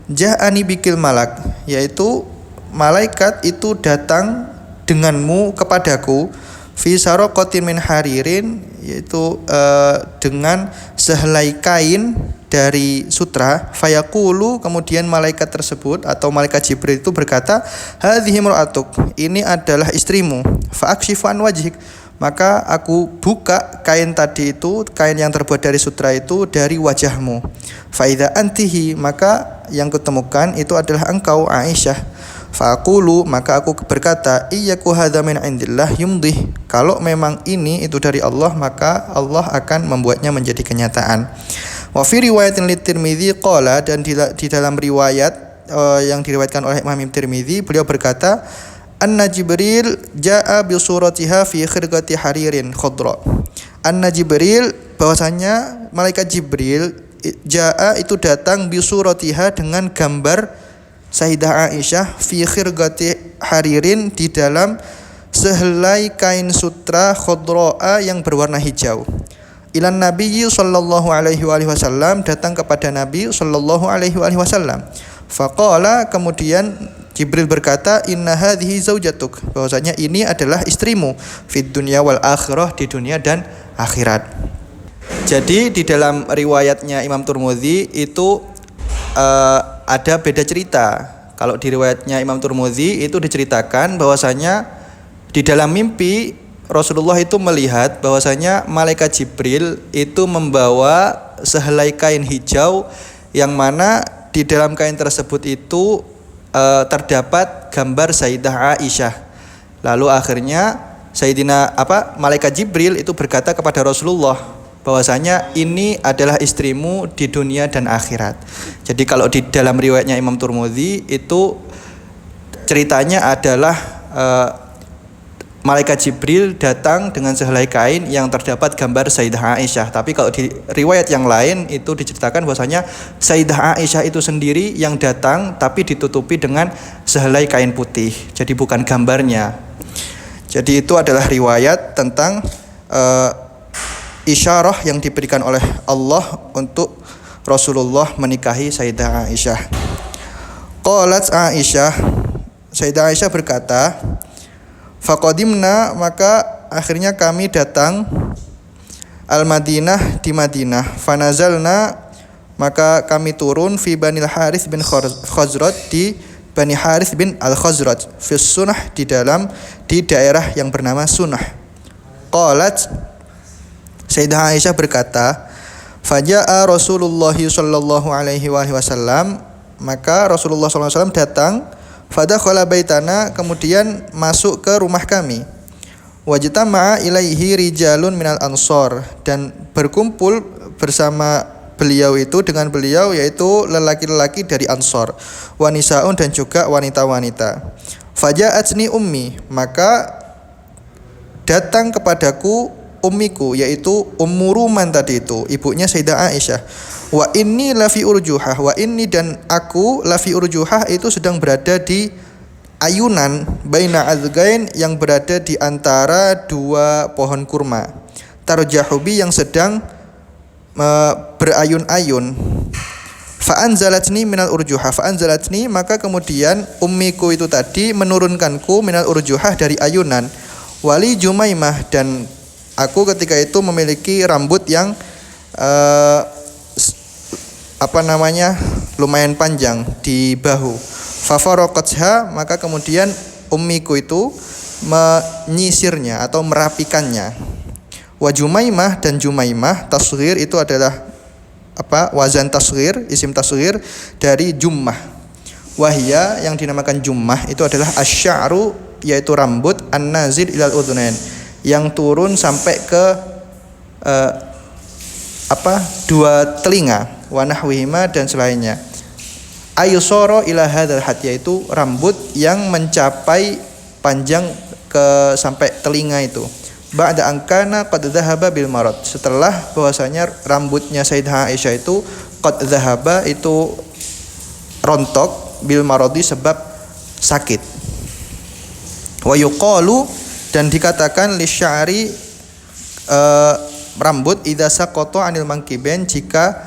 Ja'ani bikil malak, yaitu malaikat itu datang denganmu kepadaku fi saraqatin min haririn, yaitu dengan sehelai kain dari sutra. Fayaqulu, kemudian malaikat tersebut atau malaikat Jibril itu berkata, hadhihi imra'atuk, ini adalah istrimu. Fa akshifu an wajhik, maka aku buka kain tadi itu, kain yang terbuat dari sutra itu dari wajahmu. Fa idza antihi, maka yang kutemukan itu adalah engkau Aisyah. Faqulu, maka aku berkata, iyyaku hadza min indillah yumdih, kalau memang ini itu dari Allah, maka Allah akan membuatnya menjadi kenyataan. Wa fi riwayatin Tirmidzi qala, dan di dalam riwayat yang diriwayatkan oleh Imam Tirmidzi, beliau berkata, anna Jibril jaa bi suratiha fi khirqati haririn khadra. Anna Jibril, bahwasanya malaikat Jibril jaa itu datang bi suratiha dengan gambar Sayyidah Aisyah fi khirqati haririn, di dalam sehelai kain sutra khadra yang berwarna hijau. Ilan Nabi sallallahu alaihi wasallam, datang kepada Nabi sallallahu alaihi wasallam. Faqala, kemudian Jibril berkata, inna hadhihi zaujatuk, bahwasanya ini adalah istrimu fid dunya wal akhirah, di dunia dan akhirat. Jadi di dalam riwayatnya Imam Tirmidzi itu ada beda cerita. Kalau di riwayatnya Imam Tirmidzi itu diceritakan bahwasanya di dalam mimpi Rasulullah itu melihat bahwasanya malaikat Jibril itu membawa sehelai kain hijau, yang mana di dalam kain tersebut itu terdapat gambar Sayyidah Aisyah. Lalu akhirnya malaikat Jibril itu berkata kepada Rasulullah bahwasanya ini adalah istrimu di dunia dan akhirat. Jadi kalau di dalam riwayatnya Imam Tirmidzi itu ceritanya adalah malaikat Jibril datang dengan sehelai kain yang terdapat gambar Sayyidah Aisyah. Tapi kalau di riwayat yang lain itu diceritakan bahwasanya Sayyidah Aisyah itu sendiri yang datang, tapi ditutupi dengan sehelai kain putih. Jadi bukan gambarnya. Jadi itu adalah riwayat tentang isyarah yang diberikan oleh Allah untuk Rasulullah menikahi Sayyidah Aisyah. Qalat Aisyah, Sayyidah Aisyah berkata, faqadimna, maka akhirnya kami datang al-Madinah, di Madinah. Fanazalna, maka kami turun fi Banil Harith bin Khazraj, di Bani Harith bin Al-Khazraj, fi Sunnah, di daerah yang bernama Sunnah. Qalat, Sayyidah Aisyah berkata, faja'a Rasulullah sallallahu alaihi wasallam, maka Rasulullah sallallahu alaihi wasallam datang. Fadakhala baitana, kemudian masuk ke rumah kami. Wajtama'a ilaihi rijalun minal ansor, dan berkumpul bersama beliau itu dengan beliau, yaitu lelaki-lelaki dari Ansor, wanisaun, dan juga wanita-wanita. Faja'atni ummi, maka datang kepadaku ummiku, yaitu Ummu Ruman tadi itu, ibunya Sayyidah Aisyah. Wa inni lafi urjuhah, wa inni, dan aku lafi urjuhah itu sedang berada di ayunan baina azgain, yang berada di antara 2 pohon kurma. Tarjahubi, yang sedang berayun-ayun. Fa anzalatni minal urjuhah, fa anzalatni, maka kemudian ummiku itu tadi menurunkanku minal urjuhah, dari ayunan. Wali Jumaimah, dan aku ketika itu memiliki rambut yang lumayan panjang di bahu. Fafaraqatha, maka kemudian ummiku itu menyisirnya atau merapikannya. Wa Jumaimah, dan Jumaimah tasghir itu adalah wazan tasghir, isim tasghir dari jummah. Wahya, yang dinamakan jummah itu adalah asy'aru, yaitu rambut, an-nazil ilal udhunain, yang turun sampai ke 2 telinga, wa nahwihima, dan selainnya. Ayusoro ila hadzal had, yaitu rambut yang mencapai panjang ke sampai telinga itu. Ba'da angkana qad dhahaba bil marad, setelah bahwasanya rambutnya Sayyidah Aisyah itu qad dhahaba, itu rontok, bil maradi, sebab sakit. Wa yuqalu, dan dikatakan li sya'ri rambut idza saqata anil mankibain, jika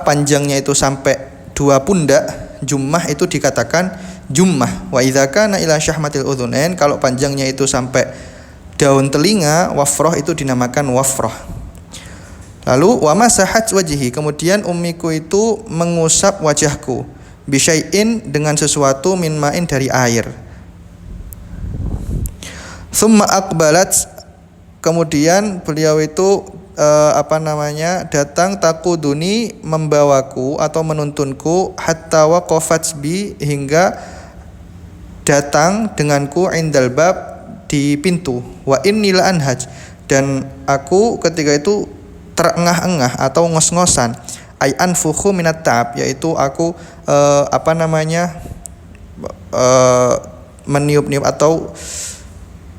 panjangnya itu sampai 2 pundak, jummah itu dikatakan jummah. Wa idza kana ila syahmatil udhunain, kalau panjangnya itu sampai daun telinga, wafroh itu dinamakan wafroh. Lalu wa masahat wajhi, kemudian ummiku itu mengusap wajahku, bisyai'in, dengan sesuatu, min ma'in, dari air. Tsumma aqbalat, kemudian beliau itu datang, takuduni, membawaku atau menuntunku, hatta waqafat bi, hingga datang denganku, indal bab, di pintu. Wa inni la anhaj, dan aku ketika itu terengah-engah atau ngos-ngosan, ay anfukhu minat ta'ab, yaitu aku meniup-niup atau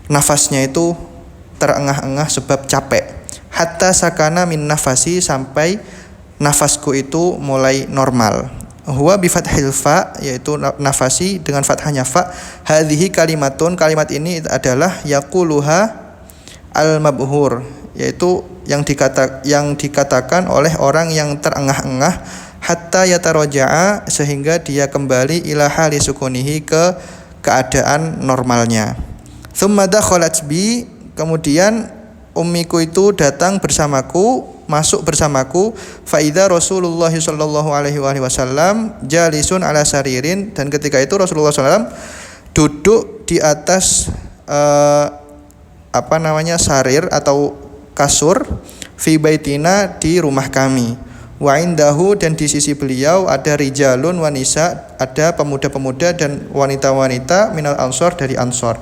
nafasnya itu terengah-engah sebab capek. Hatta sakana min nafasi, sampai nafasku itu mulai normal. Huwa bi fathil fa, yaitu nafasi dengan fathahnya fa. Hadhihi kalimatun, kalimat ini adalah yaquluha al-mabhur, yaitu yang dikatakan oleh orang yang terengah-engah, hatta yataraja'a, sehingga dia kembali ila hali sukunihi, ke keadaan normalnya. Tsumma dakhalat bi, kemudian ummiku itu datang bersamaku, masuk bersamaku, fa idza Rasulullah sallallahu alaihi wasallam jalisun ala saririn, dan ketika itu Rasulullah SAW duduk di atas sarir atau kasur, fi baitina, di rumah kami. Wa indahu, dan di sisi beliau ada rijalun wa nisa, ada pemuda-pemuda dan wanita-wanita, minal ansor, dari ansor.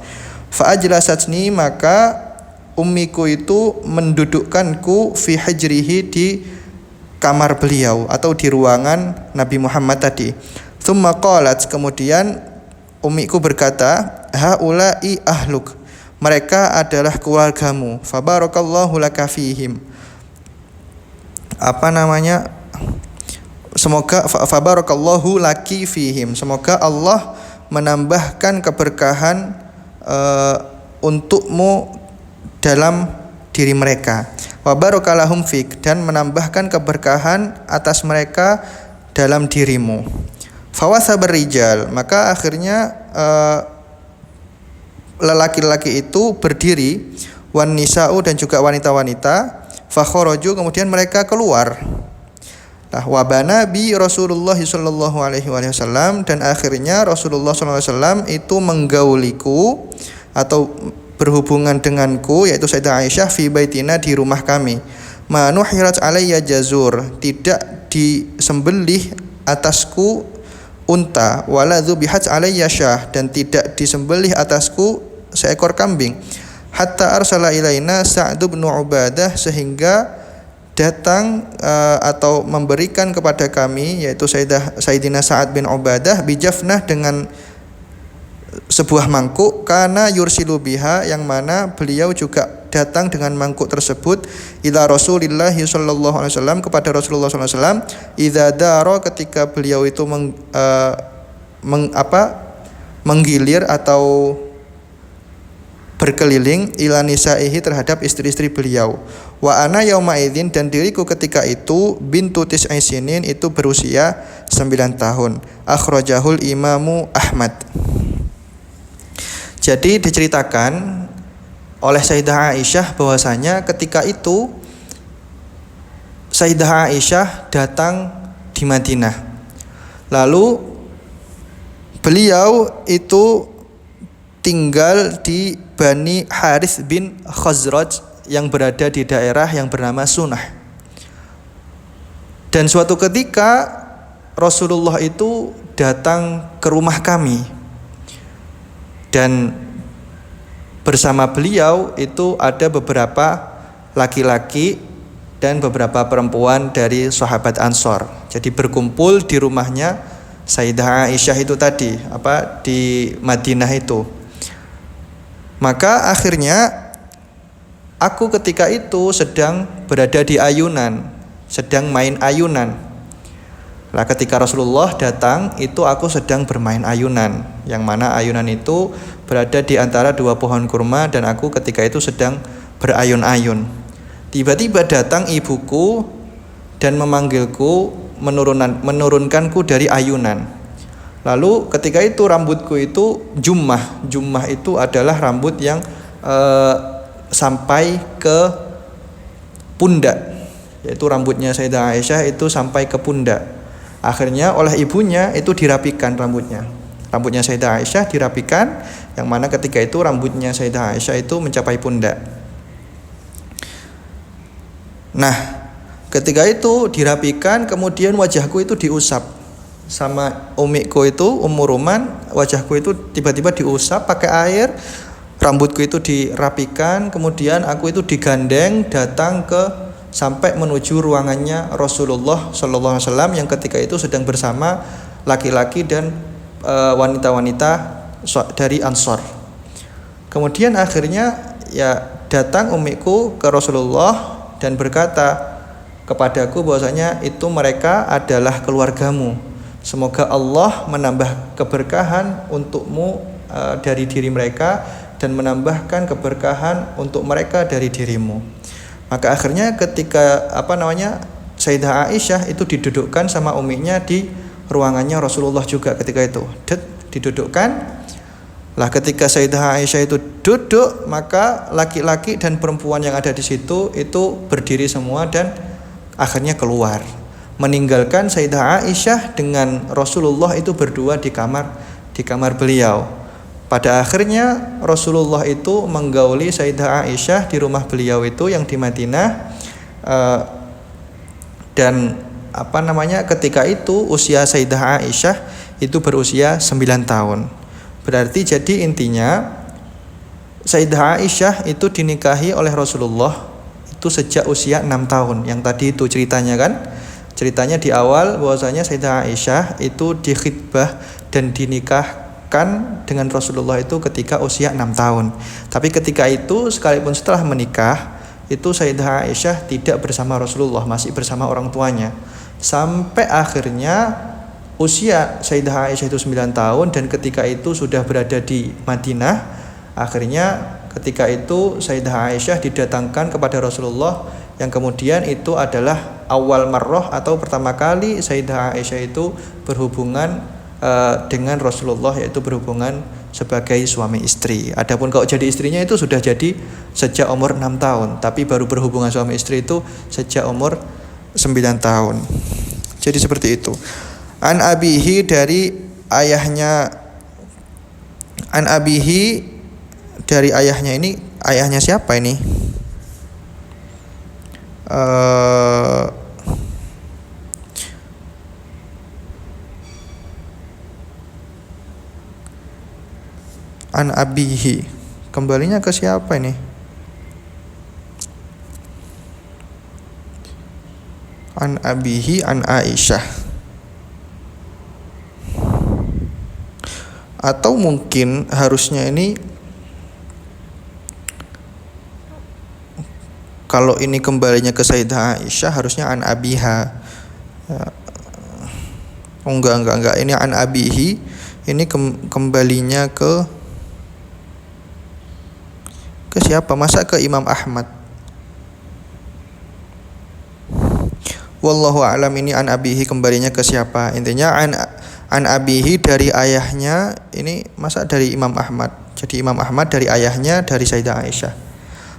Fa ajlasatni, maka ummiku itu mendudukkanku, fi hijrihi, di kamar beliau atau di ruangan Nabi Muhammad tadi. Tsumma qalat, kemudian ummiku berkata, haula'i ahluk, mereka adalah keluargamu, fa barakallahu laka fihim, semoga fa barakallahu laki fihim, semoga Allah menambahkan keberkahan untukmu dalam diri mereka. Wa barakalahum fik, dan menambahkan keberkahan atas mereka dalam dirimu. Fawasabar rijal, maka akhirnya lelaki-lelaki itu berdiri, wan nisa'u, dan juga wanita-wanita, fa kharaju, kemudian mereka keluar. Wa bana bi Rasulullah sallallahu alaihi wasallam, dan akhirnya Rasulullah sallallahu alaihi wasallam itu menggauliku atau berhubungan denganku, yaitu Sayyidah Aisyah, fi baitina, di rumah kami. Ma nuhirat alayya jazur, tidak disembelih atasku unta, wala dzubihat alayya syah, dan tidak disembelih atasku seekor kambing. Hatta arsala ilaina Sa'd bin Ubadah, sehingga datang atau memberikan kepada kami, yaitu Sayyidina Sa'ad bin Ubadah, bijafnah, dengan sebuah mangkuk, kana yursilu biha, yang mana beliau juga datang dengan mangkuk tersebut, ila Rasulillah sallallahu alaihi wasallam, kepada Rasulullah sallallahu alaihi wasallam, idza dara, ketika beliau itu menggilir atau berkeliling, ila nisaihi, terhadap istri-istri beliau. Wa ana yauma idzin, dan diriku ketika itu, bintu tis'i sinin, itu berusia 9 tahun. Akhrajahul Imamu Ahmad. Jadi diceritakan oleh Sayyidah Aisyah bahwasanya ketika itu Sayyidah Aisyah datang di Madinah. Lalu beliau itu tinggal di Bani Harits bin Khazraj yang berada di daerah yang bernama Sunah. Dan suatu ketika Rasulullah itu datang ke rumah kami, dan bersama beliau itu ada beberapa laki-laki dan beberapa perempuan dari sahabat Ansor. Jadi berkumpul di rumahnya Sayyidah Aisyah itu tadi, di Madinah itu. Maka akhirnya aku ketika itu sedang berada di ayunan, sedang main ayunan. Nah, ketika Rasulullah datang, itu aku sedang bermain ayunan, yang mana ayunan itu berada di antara 2 pohon kurma, dan aku ketika itu sedang berayun-ayun. Tiba-tiba datang ibuku dan memanggilku, menurunkanku dari ayunan. Lalu ketika itu rambutku itu jummah. Jummah itu adalah rambut yang sampai ke pundak, yaitu rambutnya Sayyidah Aisyah itu sampai ke pundak. Akhirnya oleh ibunya itu dirapikan rambutnya. Rambutnya Sayyidah Aisyah dirapikan, yang mana ketika itu rambutnya Sayyidah Aisyah itu mencapai pundak. Nah, ketika itu dirapikan, kemudian wajahku itu diusap sama umiku itu, Ummu Ruman. Wajahku itu tiba-tiba diusap pakai air, rambutku itu dirapikan, kemudian aku itu digandeng datang sampai menuju ruangannya Rasulullah Sallallahu Alaihi Wasallam yang ketika itu sedang bersama laki-laki dan wanita-wanita dari Ansor. Kemudian akhirnya ya datang umiku ke Rasulullah dan berkata kepadaku bahwasanya itu mereka adalah keluargamu. Semoga Allah menambah keberkahan untukmu dari diri mereka dan menambahkan keberkahan untuk mereka dari dirimu. Maka akhirnya ketika Sayyidah Aisyah itu didudukkan sama uminya di ruangannya Rasulullah juga ketika itu. Didudukkan. Lah ketika Sayyidah Aisyah itu duduk, maka laki-laki dan perempuan yang ada di situ itu berdiri semua dan akhirnya keluar, meninggalkan Sayyidah Aisyah dengan Rasulullah itu berdua di kamar beliau. Pada akhirnya Rasulullah itu menggauli Sayyidah Aisyah di rumah beliau itu yang di Madinah, dan ketika itu usia Sayyidah Aisyah itu berusia 9 tahun. Berarti jadi intinya Sayyidah Aisyah itu dinikahi oleh Rasulullah itu sejak usia 6 tahun. Yang tadi itu ceritanya kan? Ceritanya di awal bahwasanya Sayyidah Aisyah itu dikhitbah dan dinikahkan dengan Rasulullah itu ketika usia 6 tahun. Tapi ketika itu sekalipun setelah menikah, itu Sayyidah Aisyah tidak bersama Rasulullah, masih bersama orang tuanya. Sampai akhirnya usia Sayyidah Aisyah itu 9 tahun dan ketika itu sudah berada di Madinah. Akhirnya ketika itu Sayyidah Aisyah didatangkan kepada Rasulullah, yang kemudian itu adalah awal marrah atau pertama kali Sayyidah Aisyah itu berhubungan dengan Rasulullah, yaitu berhubungan sebagai suami istri. Adapun kalau jadi istrinya itu sudah jadi sejak umur 6 tahun, tapi baru berhubungan suami istri itu sejak umur 9 tahun. Jadi seperti itu. An abihi dari ayahnya, an abihi dari ayahnya, ini ayahnya siapa ini? An abihi kembalinya ke siapa ini? An abihi an Aisyah. Atau mungkin harusnya ini, kalau ini kembalinya ke Sayyidah Aisyah harusnya an abiha. Enggak, ini an abihi, ini kembalinya ke siapa? Masa ke Imam Ahmad? Wallahu a'lam, ini an abihi kembalinya ke siapa? Intinya an abihi dari ayahnya, ini masa dari Imam Ahmad. Jadi Imam Ahmad dari ayahnya dari Sayyidah Aisyah.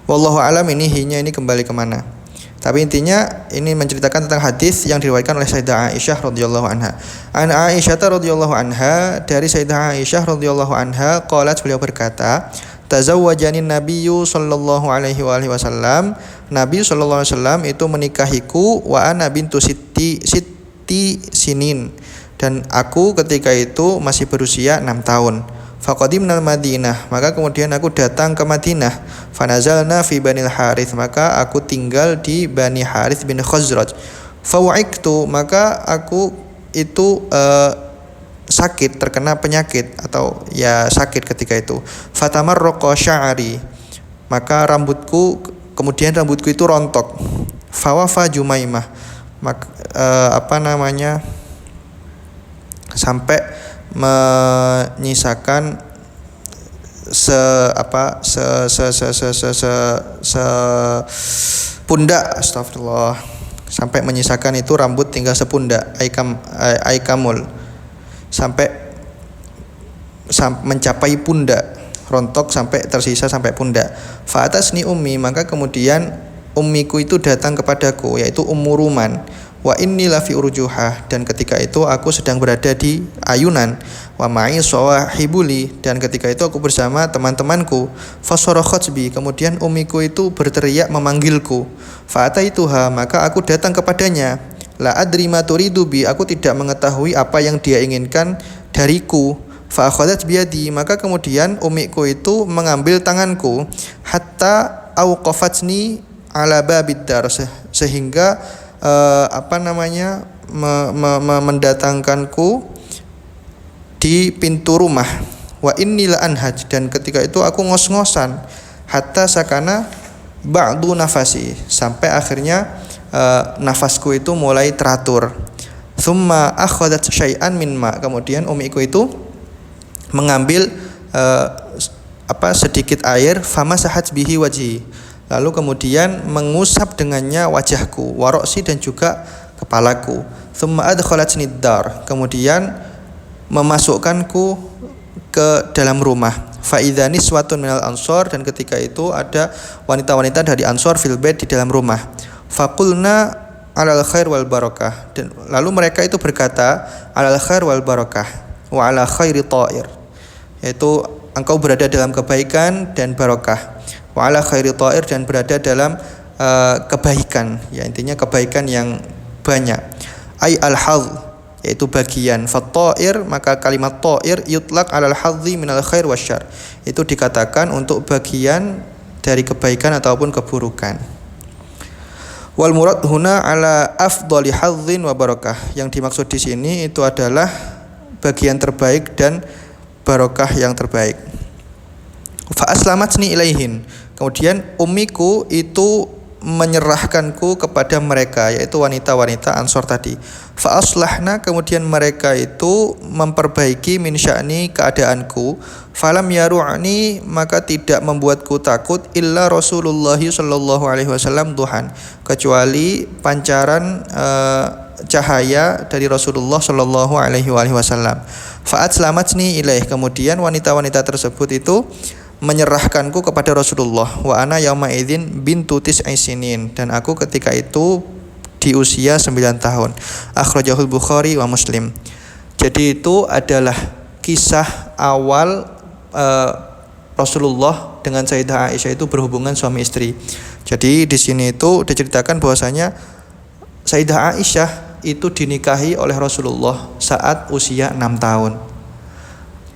Wallahu a'lam, ini hinya ini kembali kemana? Tapi intinya ini menceritakan tentang hadis yang diriwayatkan oleh Sayyidah Aisyah radhiyallahu anha. An Aisyah radhiyallahu anha, dari Sayyidah Aisyah radhiyallahu anha, qalat, beliau berkata, tazawwajani nabiyyu sallallahu alaihi wasallam, Nabi sallallahu alaihi wasallam itu menikahiku, wa ana bintu sitti sinin, dan aku ketika itu masih berusia 6 tahun. Faqadimnal Madinah, maka kemudian aku datang ke Madinah. Fanazalna fi Banil Harith, maka aku tinggal di Bani Harith bin Khazraj. Fawa'iktu, maka aku itu sakit, terkena penyakit atau ya sakit ketika itu. Fatamarraqa sya'ri, maka rambutku itu rontok. Fawafa Jumaimah, maka sampai menyisakan se apa se pundak, astagfirullah, sampai menyisakan itu rambut tinggal sepundak, aikamul, sampai mencapai pundak, rontok sampai tersisa sampai pundak. Fa atasni ummi, maka kemudian ummiku itu datang kepadaku, yaitu Ummu Ruman. Wa inni lafi urjuhah, dan ketika itu aku sedang berada di ayunan. Wa ma'i sawahibuli, dan ketika itu aku bersama teman-temanku. Fasarakhat bi, kemudian ummiku itu berteriak memanggilku. Fa ataituha, maka aku datang kepadanya. La adri ma turidu bi, aku tidak mengetahui apa yang dia inginkan dariku. Fa akhadhat biyadi, maka kemudian ummiku itu mengambil tanganku. Hatta auqafatni ala babid dar, sehingga mendatangkanku di pintu rumah. Wa inni la anhaj, dan ketika itu aku ngos-ngosan. Hatta sakana ba'du nafasi, sampai akhirnya nafasku itu mulai teratur. Thumma akhadhat syai'an min ma, kemudian ummiku itu mengambil sedikit air, famasahat bihi wajhi, lalu kemudian mengusap dengannya wajahku, waroksi, dan juga kepalaku. Thumma adkhalatni dar, kemudian memasukkanku ke dalam rumah. Fa idza niswatun minal ansor, dan ketika itu ada wanita-wanita dari Ansor fil bait, di dalam rumah. Faqulna alal khair wal barakah, dan lalu mereka itu berkata alal khair wal barakah wa ala khairi ta'ir, yaitu engkau berada dalam kebaikan dan barakah. Wa ala khairi ta'ir, dan berada dalam kebaikan, ya intinya kebaikan yang banyak. Ai al-hadz, yaitu bagian. Fa ta'ir, maka kalimat ta'ir yutlaq alal hadzi minal khair wasyarr, itu dikatakan untuk bagian dari kebaikan ataupun keburukan. Wal murad huna ala afdali hadzin wa barakah, yang dimaksud di sini itu adalah bagian terbaik dan barokah yang terbaik. Fa aslamatni ilaihin, kemudian ummiku itu menyerahkanku kepada mereka, yaitu wanita-wanita Ansor tadi. Fa aslahna, kemudian mereka itu memperbaiki min sya'ni, keadaanku. Falam yaru'ni, maka tidak membuatku takut, illa Rasulullah sallallahu alaihi wasallam duhan, kecuali pancaran cahaya dari Rasulullah sallallahu alaihi wasallam. Fa aslamatni ilaih, kemudian wanita-wanita tersebut itu menyerahkanku kepada Rasulullah. Wa ana yauma idzin bintu tis'i sinin, dan aku ketika itu di usia 9 tahun. Akhrajahul Bukhari wa Muslim. Jadi itu adalah kisah awal Rasulullah dengan Sayyidah Aisyah itu berhubungan suami istri. Jadi di sini itu diceritakan bahwasanya Sayyidah Aisyah itu dinikahi oleh Rasulullah saat usia 6 tahun.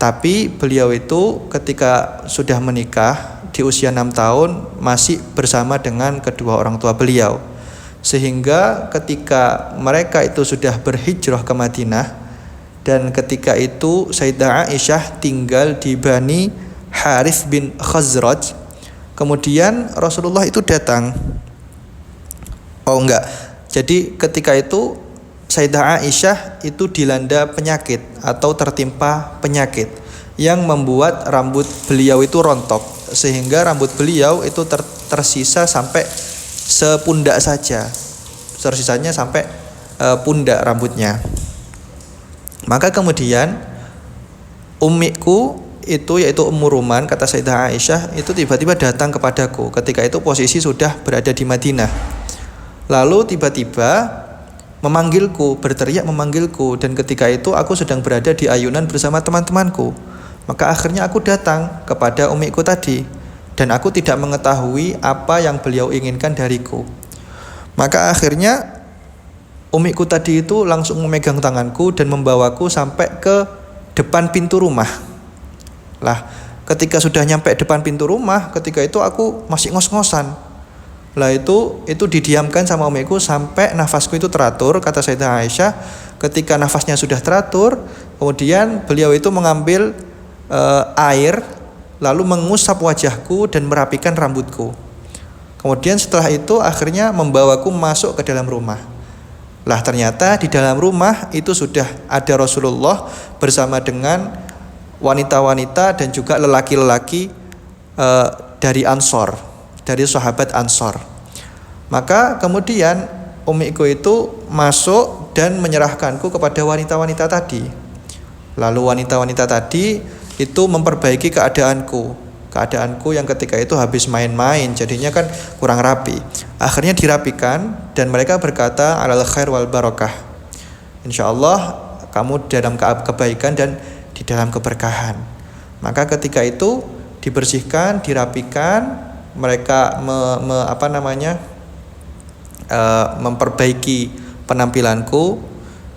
Tapi beliau itu ketika sudah menikah di usia 6 tahun masih bersama dengan kedua orang tua beliau. Sehingga ketika mereka itu sudah berhijrah ke Madinah, dan ketika itu Sayyidah Aisyah tinggal di Bani Harith bin Khazraj, kemudian Rasulullah itu datang. Jadi ketika itu Sayyidah Aisyah itu dilanda penyakit atau tertimpa penyakit yang membuat rambut beliau itu rontok, sehingga rambut beliau itu tersisa sampai sepundak saja, tersisanya sampai pundak rambutnya. Maka kemudian ummiku itu, yaitu Ummu Ruman, kata Sayyidah Aisyah, itu tiba-tiba datang kepadaku. Ketika itu posisi sudah berada di Madinah. Lalu tiba-tiba memanggilku, berteriak memanggilku, dan ketika itu aku sedang berada di ayunan bersama teman-temanku. Maka akhirnya aku datang kepada ummiku tadi, dan aku tidak mengetahui apa yang beliau inginkan dariku. Maka akhirnya ummiku tadi itu langsung memegang tanganku dan membawaku sampai ke depan pintu rumah. Lah, ketika sudah nyampe depan pintu rumah, ketika itu aku masih ngos-ngosan. Lah itu didiamkan sama ummiku sampai nafasku itu teratur, kata Sayyidah Aisyah. Ketika nafasnya sudah teratur, kemudian beliau itu mengambil air, lalu mengusap wajahku dan merapikan rambutku. Kemudian setelah itu akhirnya membawaku masuk ke dalam rumah. Lah ternyata di dalam rumah itu sudah ada Rasulullah bersama dengan wanita-wanita dan juga lelaki-lelaki dari Ansor, dari sahabat Ansor. Maka kemudian umiku itu masuk dan menyerahkanku kepada wanita-wanita tadi. Lalu wanita-wanita tadi itu memperbaiki keadaanku yang ketika itu habis main-main, jadinya kan kurang rapi. Akhirnya dirapikan dan mereka berkata alal khair wal barakah. Insyaallah kamu dalam kebaikan dan di dalam keberkahan. Maka ketika itu dibersihkan, dirapikan, mereka memperbaiki penampilanku,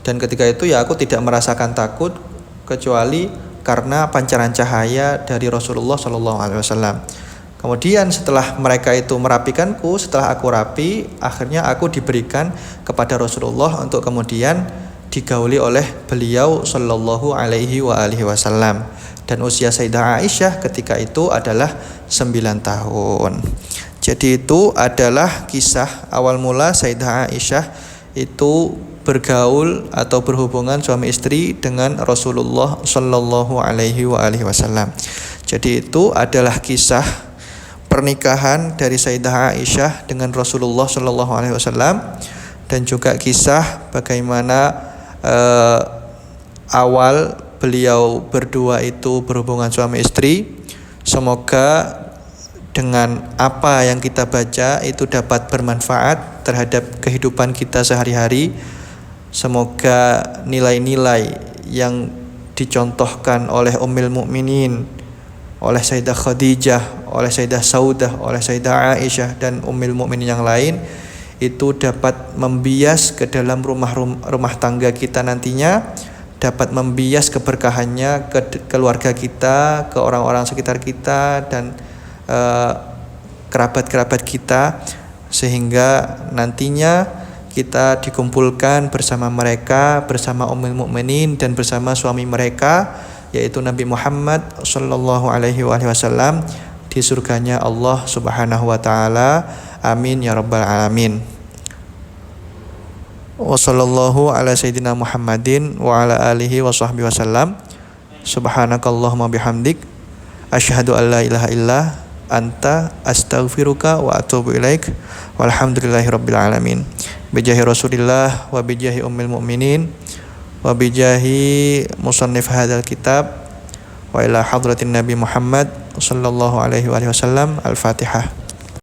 dan ketika itu ya aku tidak merasakan takut kecuali karena pancaran cahaya dari Rasulullah SAW. Kemudian setelah mereka itu merapikanku, setelah aku rapi, akhirnya aku diberikan kepada Rasulullah untuk kemudian digauli oleh beliau Sallallahu Alaihi Wasallam. Dan usia Sayyidah Aisyah ketika itu adalah 9 tahun. Jadi itu adalah kisah awal mula Sayyidah Aisyah itu bergaul atau berhubungan suami istri dengan Rasulullah Sallallahu Alaihi Wasallam. Jadi itu adalah kisah pernikahan dari Sayyidah Aisyah dengan Rasulullah Sallallahu Alaihi Wasallam, dan juga kisah bagaimana awal beliau berdua itu berhubungan suami istri. Semoga dengan apa yang kita baca itu dapat bermanfaat terhadap kehidupan kita sehari-hari. Semoga nilai-nilai yang dicontohkan oleh Ummul Mukminin, oleh Sayyidah Khadijah, oleh Sayyidah Saudah, oleh Sayyidah Aisyah dan Ummul Mukminin yang lain itu dapat membias ke dalam rumah tangga kita nantinya, dapat membias keberkahannya ke keluarga kita, ke orang-orang sekitar kita dan kerabat-kerabat kita, sehingga nantinya kita dikumpulkan bersama mereka, bersama Ummul Mukminin dan bersama suami mereka yaitu Nabi Muhammad sallallahu alaihi wasallam di surganya Allah Subhanahu wa taala. Amin ya rabbal alamin. Wa sallallahu ala sayyidina Muhammadin wa ala alihi wa sahbihi wasallam. Subhanakallahumma bihamdik asyhadu an la ilaha illa anta astaghfiruka wa atubu ilaik. Walhamdulillahi rabbil alamin. Bijahi Rasulillah wa bijahi ummil mu'minin wa bijahi musannif hadzal kitab wa ila hadratin Nabi Muhammad sallallahu alaihi wasallam. Al-Fatihah.